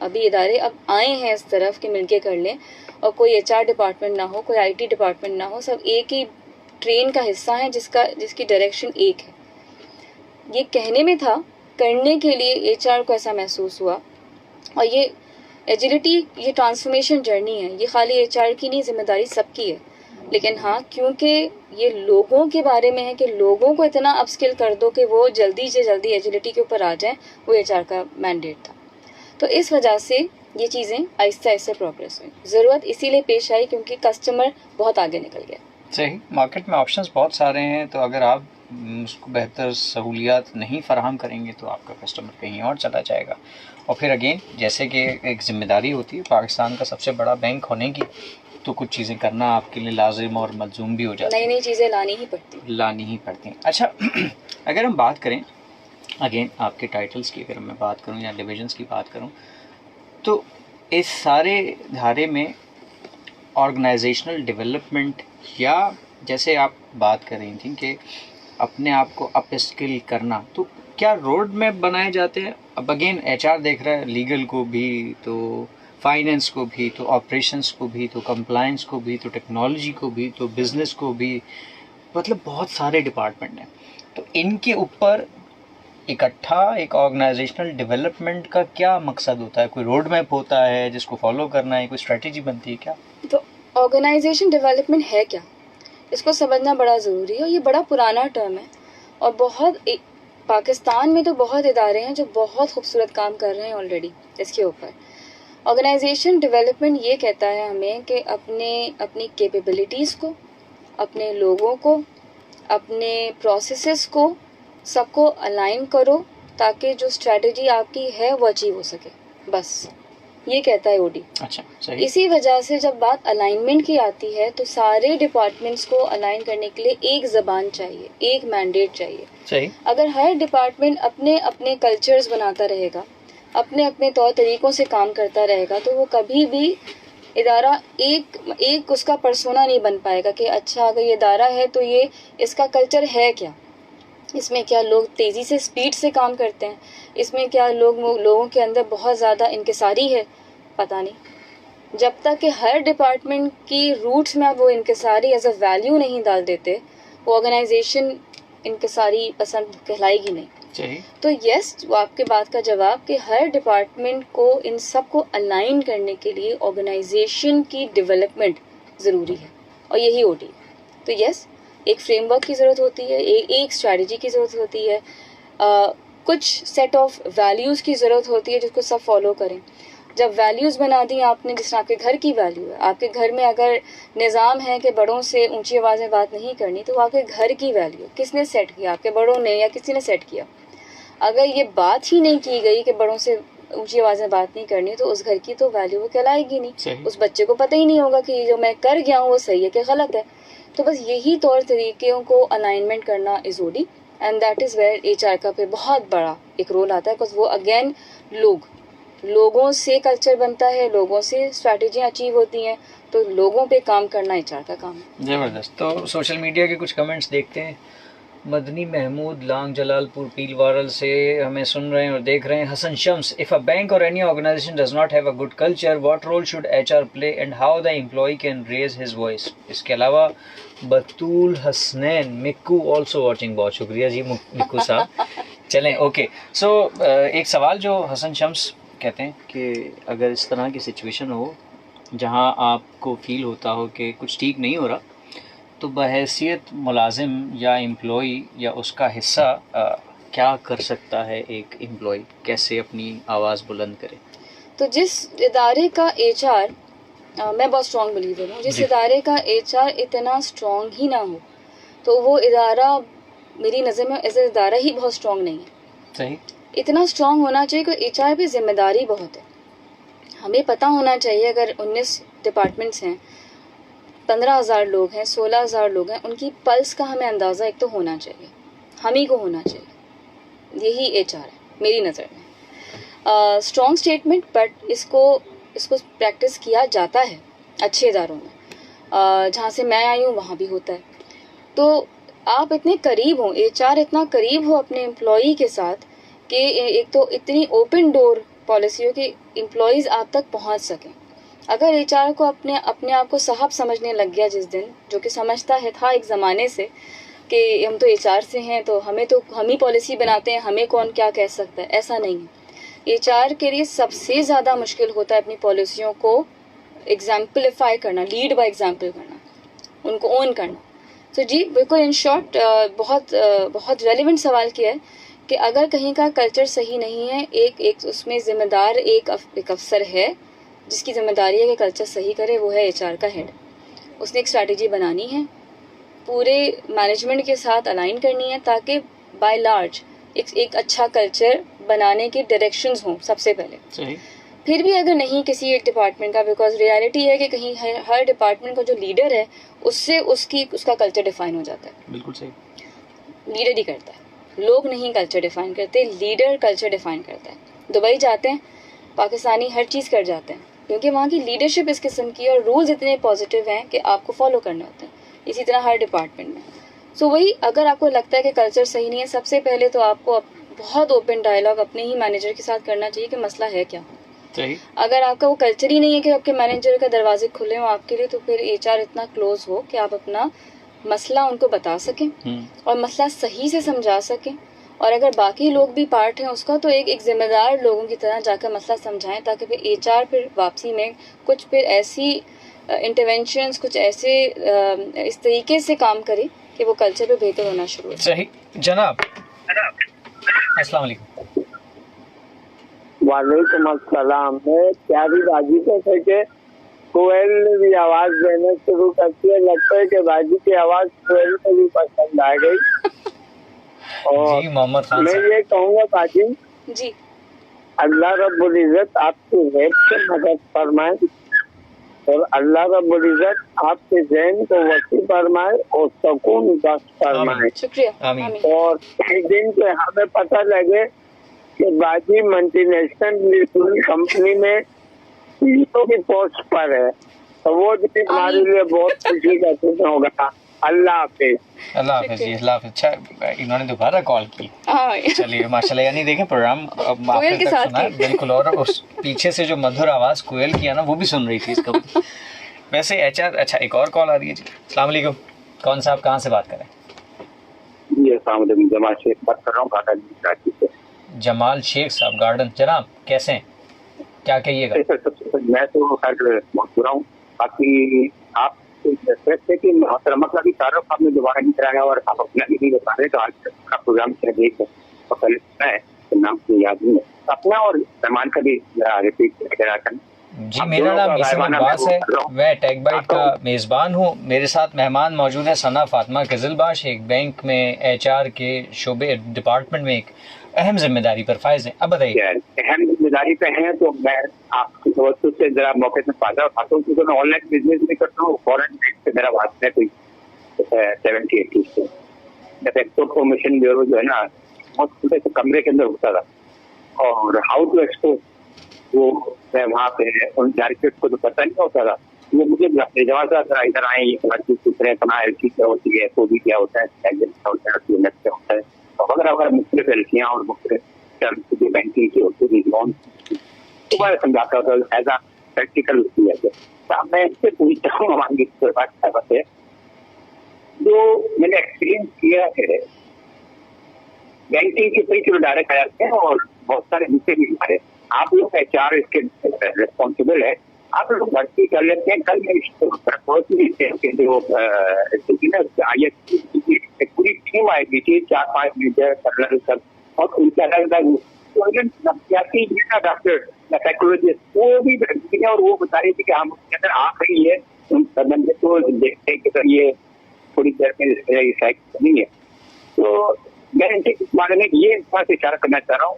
अभी इदारे अब आए हैं इस तरफ कि मिल के कर लें, और कोई HR डिपार्टमेंट ना हो, कोई IT डिपार्टमेंट ना हो, सब एक ही ट्रेन का हिस्सा है जिसकी डायरेक्शन एक है। ये कहने में था, करने के लिए HR को ऐसा महसूस हुआ। और ये एजिलिटी, ये ट्रांसफॉर्मेशन जर्नी है, ये खाली HR की नहीं, जिम्मेदारी सबकी है। लेकिन हाँ, क्योंकि ये लोगों के बारे में है कि लोगों को इतना अपस्किल कर दो कि वो जल्दी से जल्दी एजिलिटी के ऊपर आ जाएं, वो HR का मैंडेट था। तो इस वजह से ये चीज़ें आहिस्ता आहिस्ता प्रोग्रेस हुई। ज़रूरत इसीलिए पेश आई क्योंकि कस्टमर बहुत आगे निकल गया। सही। मार्केट में ऑप्शंस बहुत सारे हैं, तो अगर आप उसको बेहतर सहूलियात नहीं फ़राहम करेंगे तो आपका कस्टमर कहीं और चला जाएगा। और फिर अगेन जैसे कि एक ज़िम्मेदारी होती है पाकिस्तान का सबसे बड़ा बैंक होने की, तो कुछ चीज़ें करना आपके लिए लाजिम और मलजूम भी हो जाती है, नई नई चीज़ें लानी ही पड़ती। अच्छा अगर हम बात करें अगेन आपके टाइटल्स की, अगर मैं बात करूं या डिविजन्स की बात करूं, तो इस सारे धारे में ऑर्गेनाइजेशनल डेवलपमेंट या जैसे आप बात कर रही थी कि अपने आप को अप स्किल करना, तो क्या रोड मैप बनाए जाते हैं? अब अगेन एचआर देख रहा है लीगल को भी, तो फाइनेंस को भी, तो ऑपरेशंस को भी, तो कंप्लायंस को भी, तो टेक्नोलॉजी को भी, तो बिज़नेस को भी, मतलब बहुत सारे डिपार्टमेंट हैं। तो इनके ऊपर इकट्ठा एक ऑर्गेनाइजेशनल डेवलपमेंट का क्या मकसद होता है? कोई रोड मैप होता है जिसको फॉलो करना है, कोई स्ट्रेटजी बनती है क्या? तो ऑर्गेनाइजेशन डेवलपमेंट है क्या, इसको समझना बड़ा ज़रूरी है। और ये बड़ा पुराना टर्म है और पाकिस्तान में तो बहुत इदारे हैं जो बहुत खूबसूरत काम कर रहे हैं ऑलरेडी इसके ऊपर। ऑर्गेनाइजेशन डेवलपमेंट ये कहता है हमें कि अपनी कैपेबिलिटीज़ को, अपने लोगों को, अपने प्रोसेसेस को, सबको अलाइन करो ताकि जो स्ट्रेटजी आपकी है वो अचीव हो सके, बस ये कहता है ओडी। अच्छा, सही। इसी वजह से जब बात अलाइनमेंट की आती है तो सारे डिपार्टमेंट्स को अलाइन करने के लिए एक ज़बान चाहिए, एक मैंडेट चाहिए। सही। अगर हर डिपार्टमेंट अपने अपने कल्चर्स बनाता रहेगा, अपने अपने तौर तरीक़ों से काम करता रहेगा, तो वो कभी भी इदारा एक उसका पर्सोना नहीं बन पाएगा कि अच्छा अगर ये इदारा है तो ये इसका कल्चर है क्या, इसमें क्या लोग तेज़ी से स्पीड से काम करते हैं, इसमें क्या लोगों के अंदर बहुत ज़्यादा इंकिसारी है, पता नहीं। जब तक कि हर डिपार्टमेंट की रूट्स में आप वो इंकिसारी एज अ वैल्यू नहीं डाल देते, वो ऑर्गेनाइजेशन इंकिसारी पसंद कहलाएगी नहीं। तो यस, वो आपके बात का जवाब कि हर डिपार्टमेंट को इन सब को अलाइन करने के लिए ऑर्गेनाइजेशन की डेवलपमेंट ज़रूरी है और यही ओडी। तो यस, एक फ्रेमवर्क की ज़रूरत होती है, एक स्ट्रैटेजी की ज़रूरत होती है, कुछ सेट ऑफ वैल्यूज़ की ज़रूरत होती है जिसको सब फॉलो करें। जब वैल्यूज़ बना दी आपने, जिस आपके घर की वैल्यू है, आपके घर में अगर निज़ाम है कि बड़ों से ऊंची आवाज़ में बात नहीं करनी, तो आपके घर की वैल्यू किसने सेट किया, आपके बड़ों ने या किसी ने सेट किया? अगर ये बात ही नहीं की गई कि बड़ों से ऊंची आवाज़ में बात नहीं करनी, तो उस घर की तो वैल्यू वो कहलाएगी नहीं। उस बच्चे को पता ही नहीं होगा कि जो मैं कर गया हूँ वो सही है कि गलत है। तो बस यही तौर तरीक़ों को अलाइनमेंट करना is OD, and that is where HR का पे बहुत बड़ा एक रोल आता है, बिकॉज वो अगेन लोगों से कल्चर बनता है, लोगों से स्ट्रैटेजियाँ अचीव होती हैं, तो लोगों पे काम करना एचआर का काम है। ज़बरदस्त। तो सोशल मीडिया के कुछ कमेंट्स देखते हैं। मदनी महमूद लांग जलालपुर पीलवारल से हमें सुन रहे हैं और देख रहे हैं। Hasan Shams, if a bank और any organisation does not have a good culture, what role should HR play and how the employee can raise his voice? इसके अलावा बतूल हसनैन मिक्कू ऑल्सो वॉचिंग, बहुत शुक्रिया जी मिक्कू साहब। चलें, ओके। सो एक सवाल जो हसन शम्स कहते हैं कि अगर इस तरह की सिचुएशन हो जहां आपको फील होता हो कि कुछ ठीक नहीं हो रहा, तो बहैसियत मुलाजिम या एम्प्लॉई या उसका हिस्सा क्या कर सकता है? एक एम्प्लॉई कैसे अपनी आवाज़ बुलंद करे? तो जिस इदारे का एचआर, मैं बहुत स्ट्रॉन्ग बिलीवर हूँ, जिस इदारे का एचआर इतना स्ट्रॉन्ग ही ना हो, तो वो इदारा मेरी नज़र में एज ए इदारा ही बहुत स्ट्रॉन्ग नहीं है। सही। इतना स्ट्रॉन्ग होना चाहिए कि एचआर पे जिम्मेदारी बहुत है। हमें पता होना चाहिए अगर 19 डिपार्टमेंट्स हैं, 15,000 लोग हैं, 16,000 लोग हैं, उनकी पल्स का हमें अंदाज़ा एक तो होना चाहिए, हम ही को होना चाहिए। यही एचआर है मेरी नज़र में। स्ट्रॉन्ग स्टेटमेंट, बट इसको प्रैक्टिस किया जाता है अच्छे इदारों में। जहाँ से मैं आई हूँ वहाँ भी होता है। तो आप इतने करीब हो, एचआर इतना करीब हो अपने एम्प्लॉई के साथ कि एक तो इतनी ओपन डोर पॉलिसी हो कि एम्प्लॉयज़ आप तक पहुँच सकें। अगर एचआर को अपने आप को साहब समझने लग गया जिस दिन, जो कि समझता है था एक ज़माने से कि हम तो एचआर से हैं तो हम ही पॉलिसी बनाते हैं, हमें कौन क्या कह सकता है, ऐसा नहीं है। एचआर के लिए सबसे ज़्यादा मुश्किल होता है अपनी पॉलिसियों को एग्जाम्पलीफाई करना, लीड बाय एग्जाम्पल करना, उनको ओन करना। तो जी बिल्कुल, इन शॉर्ट बहुत रेलिवेंट सवाल किया है कि अगर कहीं का कल्चर सही नहीं है, एक उसमें ज़िम्मेदार एक अफसर है जिसकी जिम्मेदारी है कि कल्चर सही करे, वो है एचआर का हेड। उसने एक स्ट्रैटेजी बनानी है, पूरे मैनेजमेंट के साथ अलाइन करनी है, ताकि बाय लार्ज एक अच्छा कल्चर बनाने की डायरेक्शंस हों सबसे पहले। सही। फिर भी अगर नहीं किसी एक डिपार्टमेंट का, बिकॉज रियलिटी है कि कहीं हर डिपार्टमेंट का जो लीडर है उससे उसका कल्चर डिफाइन हो जाता है। बिल्कुल सही। लीडर ही करता है, लोग नहीं कल्चर डिफाइन करते, लीडर कल्चर डिफाइन करता है। दुबई जाते हैं पाकिस्तानी हर चीज़ कर जाते हैं, क्योंकि वहाँ की लीडरशिप इस किस्म की और रूल्स इतने पॉजिटिव हैं कि आपको फॉलो करने होते हैं। इसी तरह हर डिपार्टमेंट में। सो वही, अगर आपको लगता है कि कल्चर सही नहीं है, सबसे पहले तो आपको बहुत ओपन डायलॉग अपने ही मैनेजर के साथ करना चाहिए कि मसला है क्या। सही। अगर आपका वो कल्चर ही नहीं है कि आपके मैनेजर का दरवाजे खुले हों आपके लिए, तो फिर एचआर इतना क्लोज हो कि आप अपना मसला उनको बता सकें और मसला सही से समझा सकें। और अगर बाकी लोग भी पार्ट हैं उसका, तो एक जिम्मेदार लोगों की तरह जाकर मसला समझाएं, ताकि फिर एचआर फिर वापसी में कुछ फिर ऐसी इंटरवेंशंस, कुछ ऐसे इस तरीके से काम करे कि वो कल्चर पे बेहतर होना शुरू हो। सही। जनाब अस्सलाम वालेकुम। वालेकुम अस्सलाम। मैं प्यारी बाजी को सके कोयल ने भी आवाज देना शुरू करती है, लगता है कि बाजी की आवाज कोयल को भी पसंद आ गई। और जी मोहम्मद खान मैं साहब। ये कहूँगा बाजी, जी, अल्लाह रब्बुल इज्जत आपकी गैब से मदद फरमाए और अल्लाह रब्बुल इज्जत आपके ज़हन को वसी फरमाए और सुकून बख्श फरमाए। शुक्रिया। आमीन। आमीन। और एक दिन के हमें पता लगे कि बाजी मल्टीनेशनल कंपनी में सीईओ की पोस्ट पर है, तो वो दिन हमारे लिए बहुत खुशी का दिन होगा। अल्लाह हाफिज। अल्लाह हाफिज जी, अल्लाह हाफिज। अच्छा, इन्होंने दोबारा कॉल की। हाँ, चलिए माशाल्लाह, यानी देखें प्रोग्राम अब कोयल आपने के तक साथ सुना है। की। बिल्कुल। और उस पीछे से जो मधुर आवाज कोयल की है ना, वो भी सुन रही थी इसका। वैसे एचआर, अच्छा एक और कॉल आ रही है जी। अस्सलाम वालेकुम। कौन साहब, कहाँ से बात कर रहे हैं? जी अस्सलाम वालेकुम, जमाल शेख बात कर रहा हूँ गार्डन कराची से। जमाल शेख साहब गार्डन। जनाब कैसे हैं, क्या कहिएगा? मैं तो खैर बहुत बुरा हूँ। बाकी आप थे कि मोहतरमा का भी तारुफ आपने दोबारा नहीं कराया और आप अपना भी नहीं बता रहे, तो आज का प्रोग्राम क्या देख तो पहले सुना है तो नाम तो याद नहीं है अपना, और मेहमान का भी रिपीट करा कर। जी मेरा नाम मीसम अब्बास है, मैं टेक बाइट का मेज़बान हूँ। मेरे साथ मेहमान मौजूद है सना फातिमा किज़िलबाश, एक बैंक में एचआर के शोबे डिपार्टमेंट में एक अहम जिम्मेदारी पर फायज हैं। अब बताइए। अहम जिम्मेदारी पे हैं तो मैं आपकी तवज्जो से जरा मौके से फायदा उठाता हूँ, क्योंकि मैं ऑनलाइन बिजनेस भी करता हूँ। फॉरेन से मेरा वास्ता है कोई 70-80 से। जब एक्सपोर्ट प्रमोशन ब्यूरो जो है ना, बहुत छोटे से कमरे के अंदर होता था, और हाउ टू एक्सपोर्ट वो मैं वहाँ पे उन डायरेक्टर्स को तो पता नहीं होता था। वो मुझे जवाब था इधर आए, ये बातचीत पूछ रहे हैं, अपना एल क्या होती है, तो भी क्या होता है, क्या होता है, वगैरह मुख्तलिफ एलसियाँ और मुख्तलिफ जो बैंकिंग की होती थी, लोन दोबारा समझाता होता एज आ प्रैक्टिकल होती है। तो मैं इससे पूछता हूँ हमारी बात है जो मैंने एक्सपीरियंस किया है बैंकिंग के कई डायरेक्ट आते हैं और बहुत सारे दूसरे भी हमारे, आप लोग एचआर इसके रिस्पॉन्सिबल है, आप लोग भर्ती कर लेते हैं। कल पूरी टीम आएगी थी, 4-5 लीडर कर्नल सब, और उनके अलग अलग डॉक्टर साइकोलॉजिस्ट वो भी भर्ती है, और वो बता रही थी कि हम अगर आ रही है उन संबंधित को देखते हैं कि ये थोड़ी देर में नहीं है। तो मैं इस बारे में ये इशारा करना चाह रहा हूँ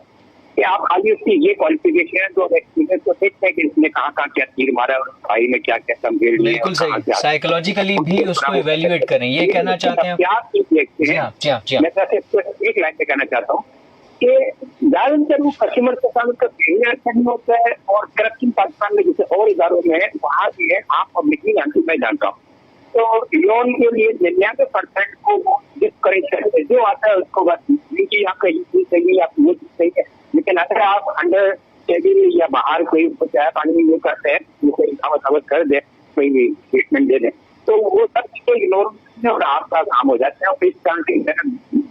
कि आप खाली उसकी ये क्वालिफिकेशन तो एक्सपीरियंस तो देखते हैं कि इसने कहाँ क्या तीर मारा और भाई में क्या क्या कमजोरी है। बिल्कुल सही, साइकोलॉजिकली भी उसको इवेल्युएट करें, ये कहना चाहते हैं क्या देखते हैं। मैं एक लाइन पे कहना चाहता हूँ कि ज्यादातर वो कस्टमर के साथ उसका बिहेवियर अच्छा नहीं होता है, और करप्शन पाकिस्तान में जैसे और इदारों में है वहाँ भी है, आप पब्लिकली जानते, मैं जानता हूँ। तो लोन के लिए 99% को डिस्करेज जो आता है उसको बस कि आपका ये सही आप वो सही है, लेकिन अगर आप अंडर टेबल या बाहर कोई चाय पानी में ये करते हैं, वो कोई खावत कर दे, कोई भी ट्रीटमेंट दे दें, तो वो सब चीजें इग्नोर और आपका काम हो जाता है।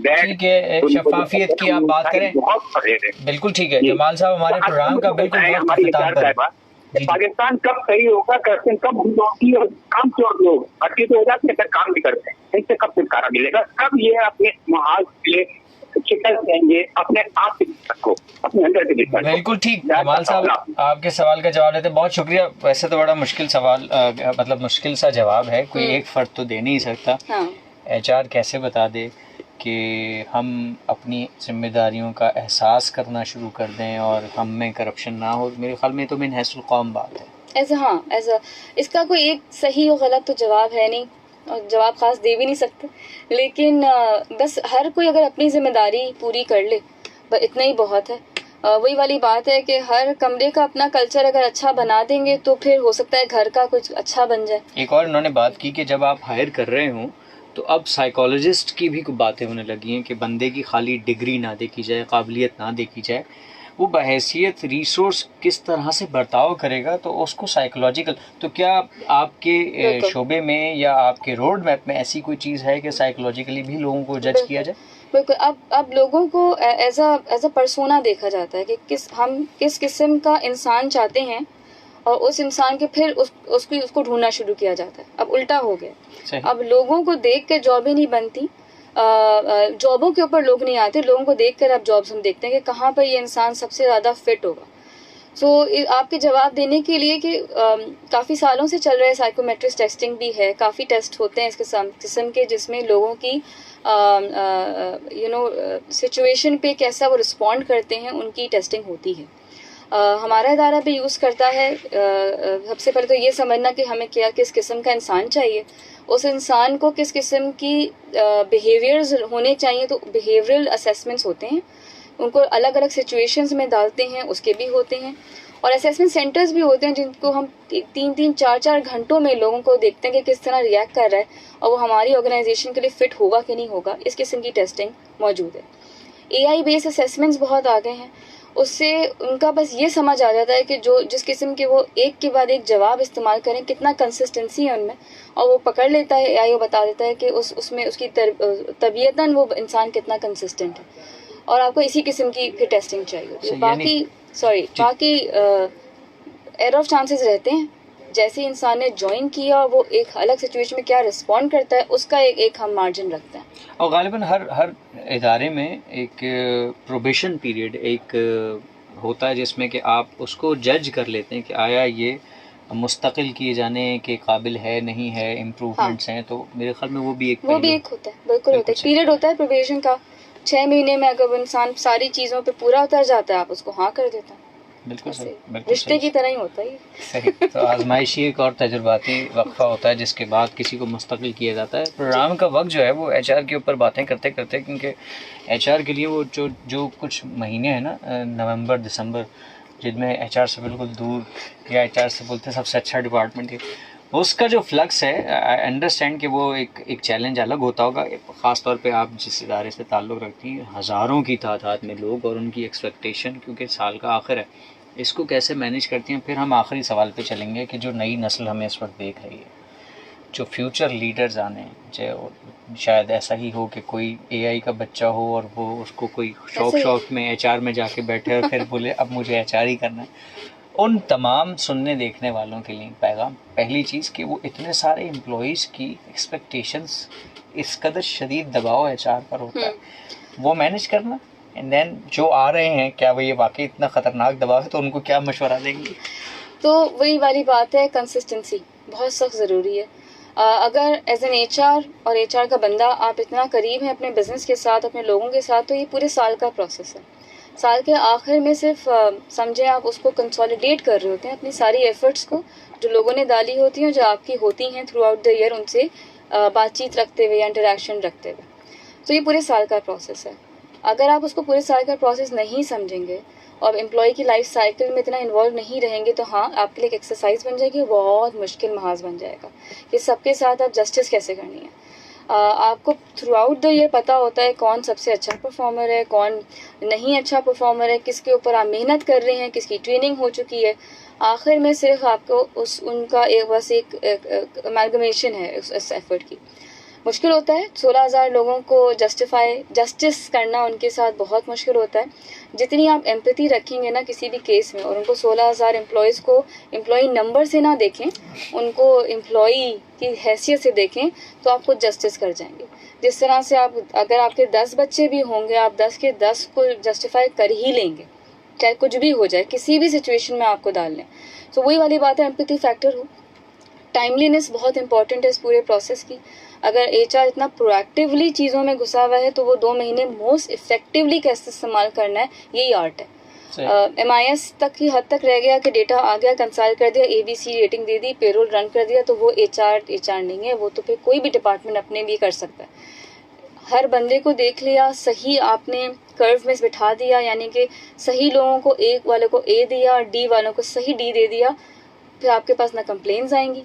ठीक है, शफाफियत की आप बात करें, बिल्कुल ठीक है। जमाल साहब हमारे प्रोग्राम का बिल्कुल पाकिस्तान कब सही होगा, करप्शन कब होगी और काम चोर लोग भर्ती तो हो जाते हैं, काम भी करते हैं, इनसे कब छुटकारा मिलेगा, कब ये अपने महाज के शिकल देंगे अपने आप को, अपने अंदर के दिशा। बिल्कुल ठीक। जमाल साहब आपके सवाल का जवाब देते बहुत शुक्रिया। वैसे तो बड़ा मुश्किल सवाल, मतलब मुश्किल सा जवाब है, कोई एक फर्द तो दे नहीं सकता। एचआर कैसे बता दे कि हम अपनी जिम्मेदारियों का एहसास करना शुरू कर दें और हम में करप्शन ना हो? मेरे ख्याल में तो मिनहसुल कौम बात है। इसका कोई एक सही और गलत तो जवाब है नहीं, और जवाब खास दे भी नहीं सकते, लेकिन बस हर कोई अगर अपनी जिम्मेदारी पूरी कर ले इतना ही बहुत है। वही वाली बात है कि हर कमरे का अपना कल्चर अगर अच्छा बना देंगे तो फिर हो सकता है घर का कुछ अच्छा बन जाए। एक और उन्होंने बात की कि जब आप हायर कर रहे हो तो अब साइकोलॉजिस्ट की भी कुछ बातें होने लगी हैं कि बंदे की खाली डिग्री ना देखी जाए, काबिलियत ना देखी जाए, वो बहैसियत रिसोर्स किस तरह से बर्ताव करेगा तो उसको साइकोलॉजिकल। तो क्या आपके शोबे में या आपके रोड मैप में ऐसी कोई चीज़ है कि साइकोलॉजिकली भी लोगों को जज किया जाए? बिल्कुल। अब लोगों को एज अ पर्सोना देखा जाता है कि हम किस किस्म का इंसान चाहते हैं, और उस इंसान के फिर उसको ढूंढना शुरू किया जाता है। अब उल्टा हो गया, अब लोगों को देख कर जॉबें नहीं बनती, जॉबों के ऊपर लोग नहीं आते, लोगों को देख कर अब जॉब्स हम देखते हैं कि कहाँ पर ये इंसान सबसे ज़्यादा फिट होगा। आपके जवाब देने के लिए कि काफ़ी सालों से चल रहा है साइकोमेट्रिक टेस्टिंग भी है, काफ़ी टेस्ट होते हैं इस किस्म के जिसमें लोगों की सिचुएशन पे कैसा वो रिस्पॉन्ड करते हैं उनकी टेस्टिंग होती है। हमारा इदारा भी यूज़ करता है। सबसे पहले तो ये समझना कि हमें किस किस्म का इंसान चाहिए, उस इंसान को किस किस्म की बिहेवियर्स होने चाहिए। तो बिहेवियरल असेसमेंट्स होते हैं, उनको अलग अलग सिचुएशंस में डालते हैं, उसके भी होते हैं। और असेसमेंट सेंटर्स भी होते हैं जिनको हम 3-4 घंटों में लोगों को देखते हैं कि किस तरह रिएक्ट कर रहा है और वो हमारी ऑर्गेनाइजेशन के लिए फ़िट होगा कि नहीं होगा। इस किस्म की टेस्टिंग मौजूद है। AI बेस्ड असेसमेंट्स बहुत आ गए हैं, उससे उनका बस ये समझ आ जाता है कि जिस किस्म के वो एक के बाद एक जवाब इस्तेमाल करें कितना कंसिस्टेंसी है उनमें, और वो पकड़ लेता है। AI वो बता देता है कि उसमें उसकी तबीयतन वो इंसान कितना कंसिस्टेंट है, और आपको इसी किस्म की फिर टेस्टिंग चाहिए। बाकी एरर ऑफ चांसेस रहते हैं। जैसे इंसान ने ज्वाइन किया, वो एक अलग सिचुएशन में क्या रिस्पॉन्ड करता है, उसका एक हम मार्जिन रखते हैं। और गालिबन हर इदारे में एक प्रोबेशन पीरियड एक होता है जिसमें कि आप उसको जज कर लेते हैं कि आया ये मुस्तकिल किए जाने के काबिल है, नहीं है, इम्प्रूवमेंट्स हैं। तो मेरे ख्याल में वो भी एक होता है, बिल्कुल होता है। पीरियड होता है प्रोबेशन का 6 महीने में। अगर इंसान सारी चीज़ों पे पूरा उतर जाता है, आप उसको हाँ कर देता है। बिल्कुल सही, रिश्ते की तरह ही होता है सही। तो आजमाइशी एक और तजुर्बाती वक्फा होता है जिसके बाद किसी को मुस्तकिल किया जाता है। प्रोग्राम का वक्त जो है वो HR के ऊपर बातें करते करते, क्योंकि HR के लिए वो जो कुछ महीने हैं ना, नवंबर दिसंबर, जिनमें HR से बिल्कुल दूर, या HR से बोलते हैं सबसे अच्छा डिपार्टमेंट है, उसका जो फ्लक्स है, आई अंडरस्टैंड कि वो एक चैलेंज अलग होता होगा। ख़ास तौर पे आप जिस इदारे से ताल्लुक़ रखती हैं, हज़ारों की तादाद में लोग और उनकी एक्सपेक्टेशन, क्योंकि साल का आखिर है, इसको कैसे मैनेज करती हैं? फिर हम आखिरी सवाल पे चलेंगे कि जो नई नस्ल हमें इस वक्त देख रही है, जो फ्यूचर लीडर्स आने हैं, जो शायद ऐसा ही हो कि कोई AI का बच्चा हो और वो उसको कोई शौक में HR में जाके बैठे और फिर बोले अब मुझे HR ही करना है। उन तमाम सुनने देखने वालों के लिए पैगाम, पहली चीज़ कि वो इतने सारे एम्प्लॉइज़ की एक्सपेक्टेशंस, इस कदर शदीद दबाव HR पर होता है, वो मैनेज करना। एंड देन जो आ रहे हैं, क्या वो ये वाकई इतना ख़तरनाक दबाव है, तो उनको क्या मशवरा देंगे? तो वही वाली बात है, कंसिस्टेंसी बहुत सख्त ज़रूरी है। अगर एज एन HR और HR का बंदा आप इतना करीब हैं अपने बिज़नेस के साथ, अपने लोगों के साथ, तो ये पूरे साल का प्रोसेस है। साल के आखिर में सिर्फ समझें आप उसको कंसोलिडेट कर रहे होते हैं, अपनी सारी एफ़र्ट्स को जो लोगों ने डाली होती हैं, जो आपकी होती हैं थ्रू आउट द ईयर, उनसे बातचीत रखते हुए या इंटरेक्शन रखते हुए। तो ये पूरे साल का प्रोसेस है। अगर आप उसको पूरे साल का प्रोसेस नहीं समझेंगे और एम्प्लॉय की लाइफ साइकिल में इतना इन्वॉल्व नहीं रहेंगे, तो हाँ, आपके लिए एक एक्सरसाइज बन जाएगी, बहुत मुश्किल महाज बन जाएगा कि सबके साथ आप जस्टिस कैसे करनी है। आपको थ्रू आउट द ईयर पता होता है कौन सबसे अच्छा परफॉर्मर है, कौन नहीं अच्छा परफॉर्मर है, किसके ऊपर आप मेहनत कर रहे हैं, किसकी ट्रेनिंग हो चुकी है। आखिर में सिर्फ आपको उनका एक अमैलगमेशन है उस एफर्ट की। मुश्किल होता है 16,000 लोगों को जस्टिस करना उनके साथ बहुत मुश्किल होता है। जितनी आप एम्पैथी रखेंगे ना किसी भी केस में, और उनको 16,000 एम्प्लॉयज़ को एम्प्लॉई नंबर से ना देखें, उनको एम्प्लॉई की हैसियत से देखें, तो आप खुद जस्टिस कर जाएंगे। जिस तरह से अगर आपके 10 बच्चे भी होंगे, आप 10 के 10 को जस्टिफाई कर ही लेंगे, चाहे कुछ भी हो जाए, किसी भी सिचुएशन में आपको डाल लें। तो वही वाली बात है, एम्पैथी फैक्टर हो, टाइमलीनेस बहुत इंपॉर्टेंट है इस पूरे प्रोसेस की। अगर एचआर इतना प्रोएक्टिवली चीज़ों में घुसा हुआ है तो वो 2 महीने मोस्ट इफेक्टिवली कैसे इस्तेमाल करना है, यही आर्ट है। MIS तक की हद तक रह गया कि डेटा आ गया, कंसाइल कर दिया, ABC रेटिंग दे दी, पेरोल रन कर दिया, तो वो एचआर नहीं है, वो तो फिर कोई भी डिपार्टमेंट अपने भी कर सकता है। हर बंदे को देख लिया, सही आपने कर्व में बिठा दिया, यानी कि सही लोगों को A वाले को A दिया, D वालों को सही D दे दिया, फिर आपके पास ना कंप्लेंट्स आएंगी।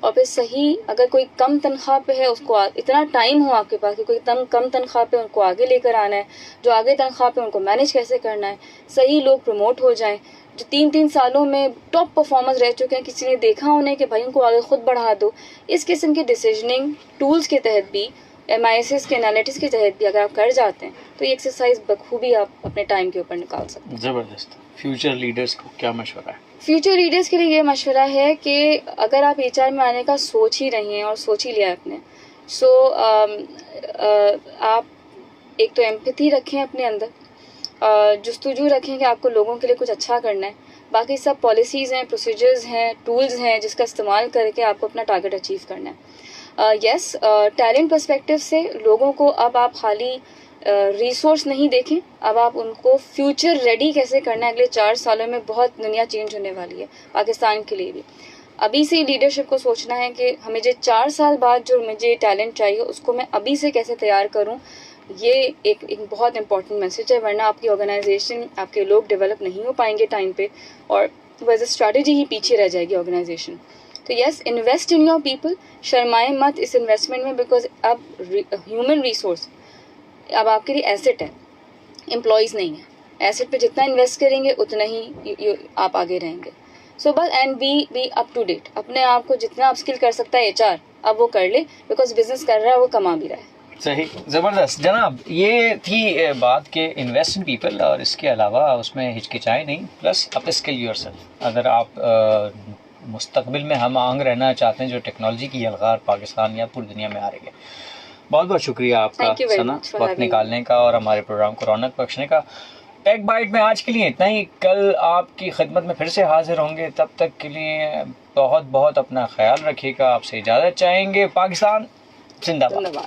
और फिर सही, अगर कोई कम तनख्वाह पे है उसको इतना टाइम हो आपके पास कि कोई कम तनख्वाह पे उनको आगे लेकर आना है, जो आगे तनख्वाह पे उनको मैनेज कैसे करना है, सही लोग प्रमोट हो जाएं, जो 3-3 सालों में टॉप परफॉर्मर्स रह चुके हैं, किसी ने देखा उन्हें कि भाई उनको आगे खुद बढ़ा दो। इस किस्म के डिसीजनिंग टूल्स के तहत भी, MIS के एनालिटिक्स के तहत भी अगर आप कर जाते हैं तो ये एक्सरसाइज बखूबी आप अपने टाइम के ऊपर निकाल सकते हैं। ज़बरदस्त। फ्यूचर लीडर्स को क्या मशवरा है? फ्यूचर लीडर्स के लिए ये मशवरा है कि अगर आप HR में आने का सोच ही रहे हैं और सोच ही लिया है आपने, आप एक तो एम्पैथी रखें अपने अंदर, जुस्तजू रखें कि आपको लोगों के लिए कुछ अच्छा करना है। बाकी सब पॉलिसीज़ हैं, प्रोसीजर्स हैं, टूल्स हैं जिसका इस्तेमाल करके आपको अपना टारगेट अचीव करना है। यस, टैलेंट पर्सपेक्टिव से लोगों को अब आप खाली रिसोर्स नहीं देखें, अब आप उनको फ्यूचर रेडी कैसे करना है। अगले 4 सालों में बहुत दुनिया चेंज होने वाली है, पाकिस्तान के लिए भी। अभी से लीडरशिप को सोचना है कि हमें जो 4 साल बाद जो मुझे टैलेंट चाहिए उसको मैं अभी से कैसे तैयार करूं। ये एक बहुत इंपॉर्टेंट मैसेज है, वरना आपकी ऑर्गेनाइजेशन, आपके लोग डेवलप नहीं हो पाएंगे टाइम पे, और वैसे स्ट्रैटेजी ही पीछे रह जाएगी ऑर्गेनाइजेशन। तो yes, invest in your people, शर्माएं मत इस इन्वेस्टमेंट में, बिकॉज अब ह्यूमन रिसोर्स अब आपके लिए एसेट है, एम्प्लॉयज़ नहीं है। एसेट पे जितना इन्वेस्ट करेंगे उतना ही आप आगे रहेंगे। सो बस and be up to date, अपने आप को जितना अपस्किल कर सकता है HR अब वो कर ले, बिकॉज बिजनेस कर रहा है, वो कमा भी रहा है। सही, ज़बरदस्त जनाब। ये थी बात के इन्वेस्ट इन पीपल, और इसके अलावा उसमें हिचकिचाएं नहीं, प्लस अपस्किल योरसेल्फ। अगर आप मुस्तकबिल में हम आंग रहना चाहते हैं जो टेक्नोलॉजी की यलगार पाकिस्तान या पूरी दुनिया में आ रही है। बहुत बहुत शुक्रिया आपका सना, वक्त निकालने का और हमारे प्रोग्राम को रौनक बख्शने का। टेक बाइट में आज के लिए इतना ही, कल आपकी खिदमत में फिर से हाजिर होंगे। तब तक के लिए बहुत बहुत अपना ख्याल रखिएगा। आपसे इजाज़त चाहेंगे। पाकिस्तान जिंदाबाद।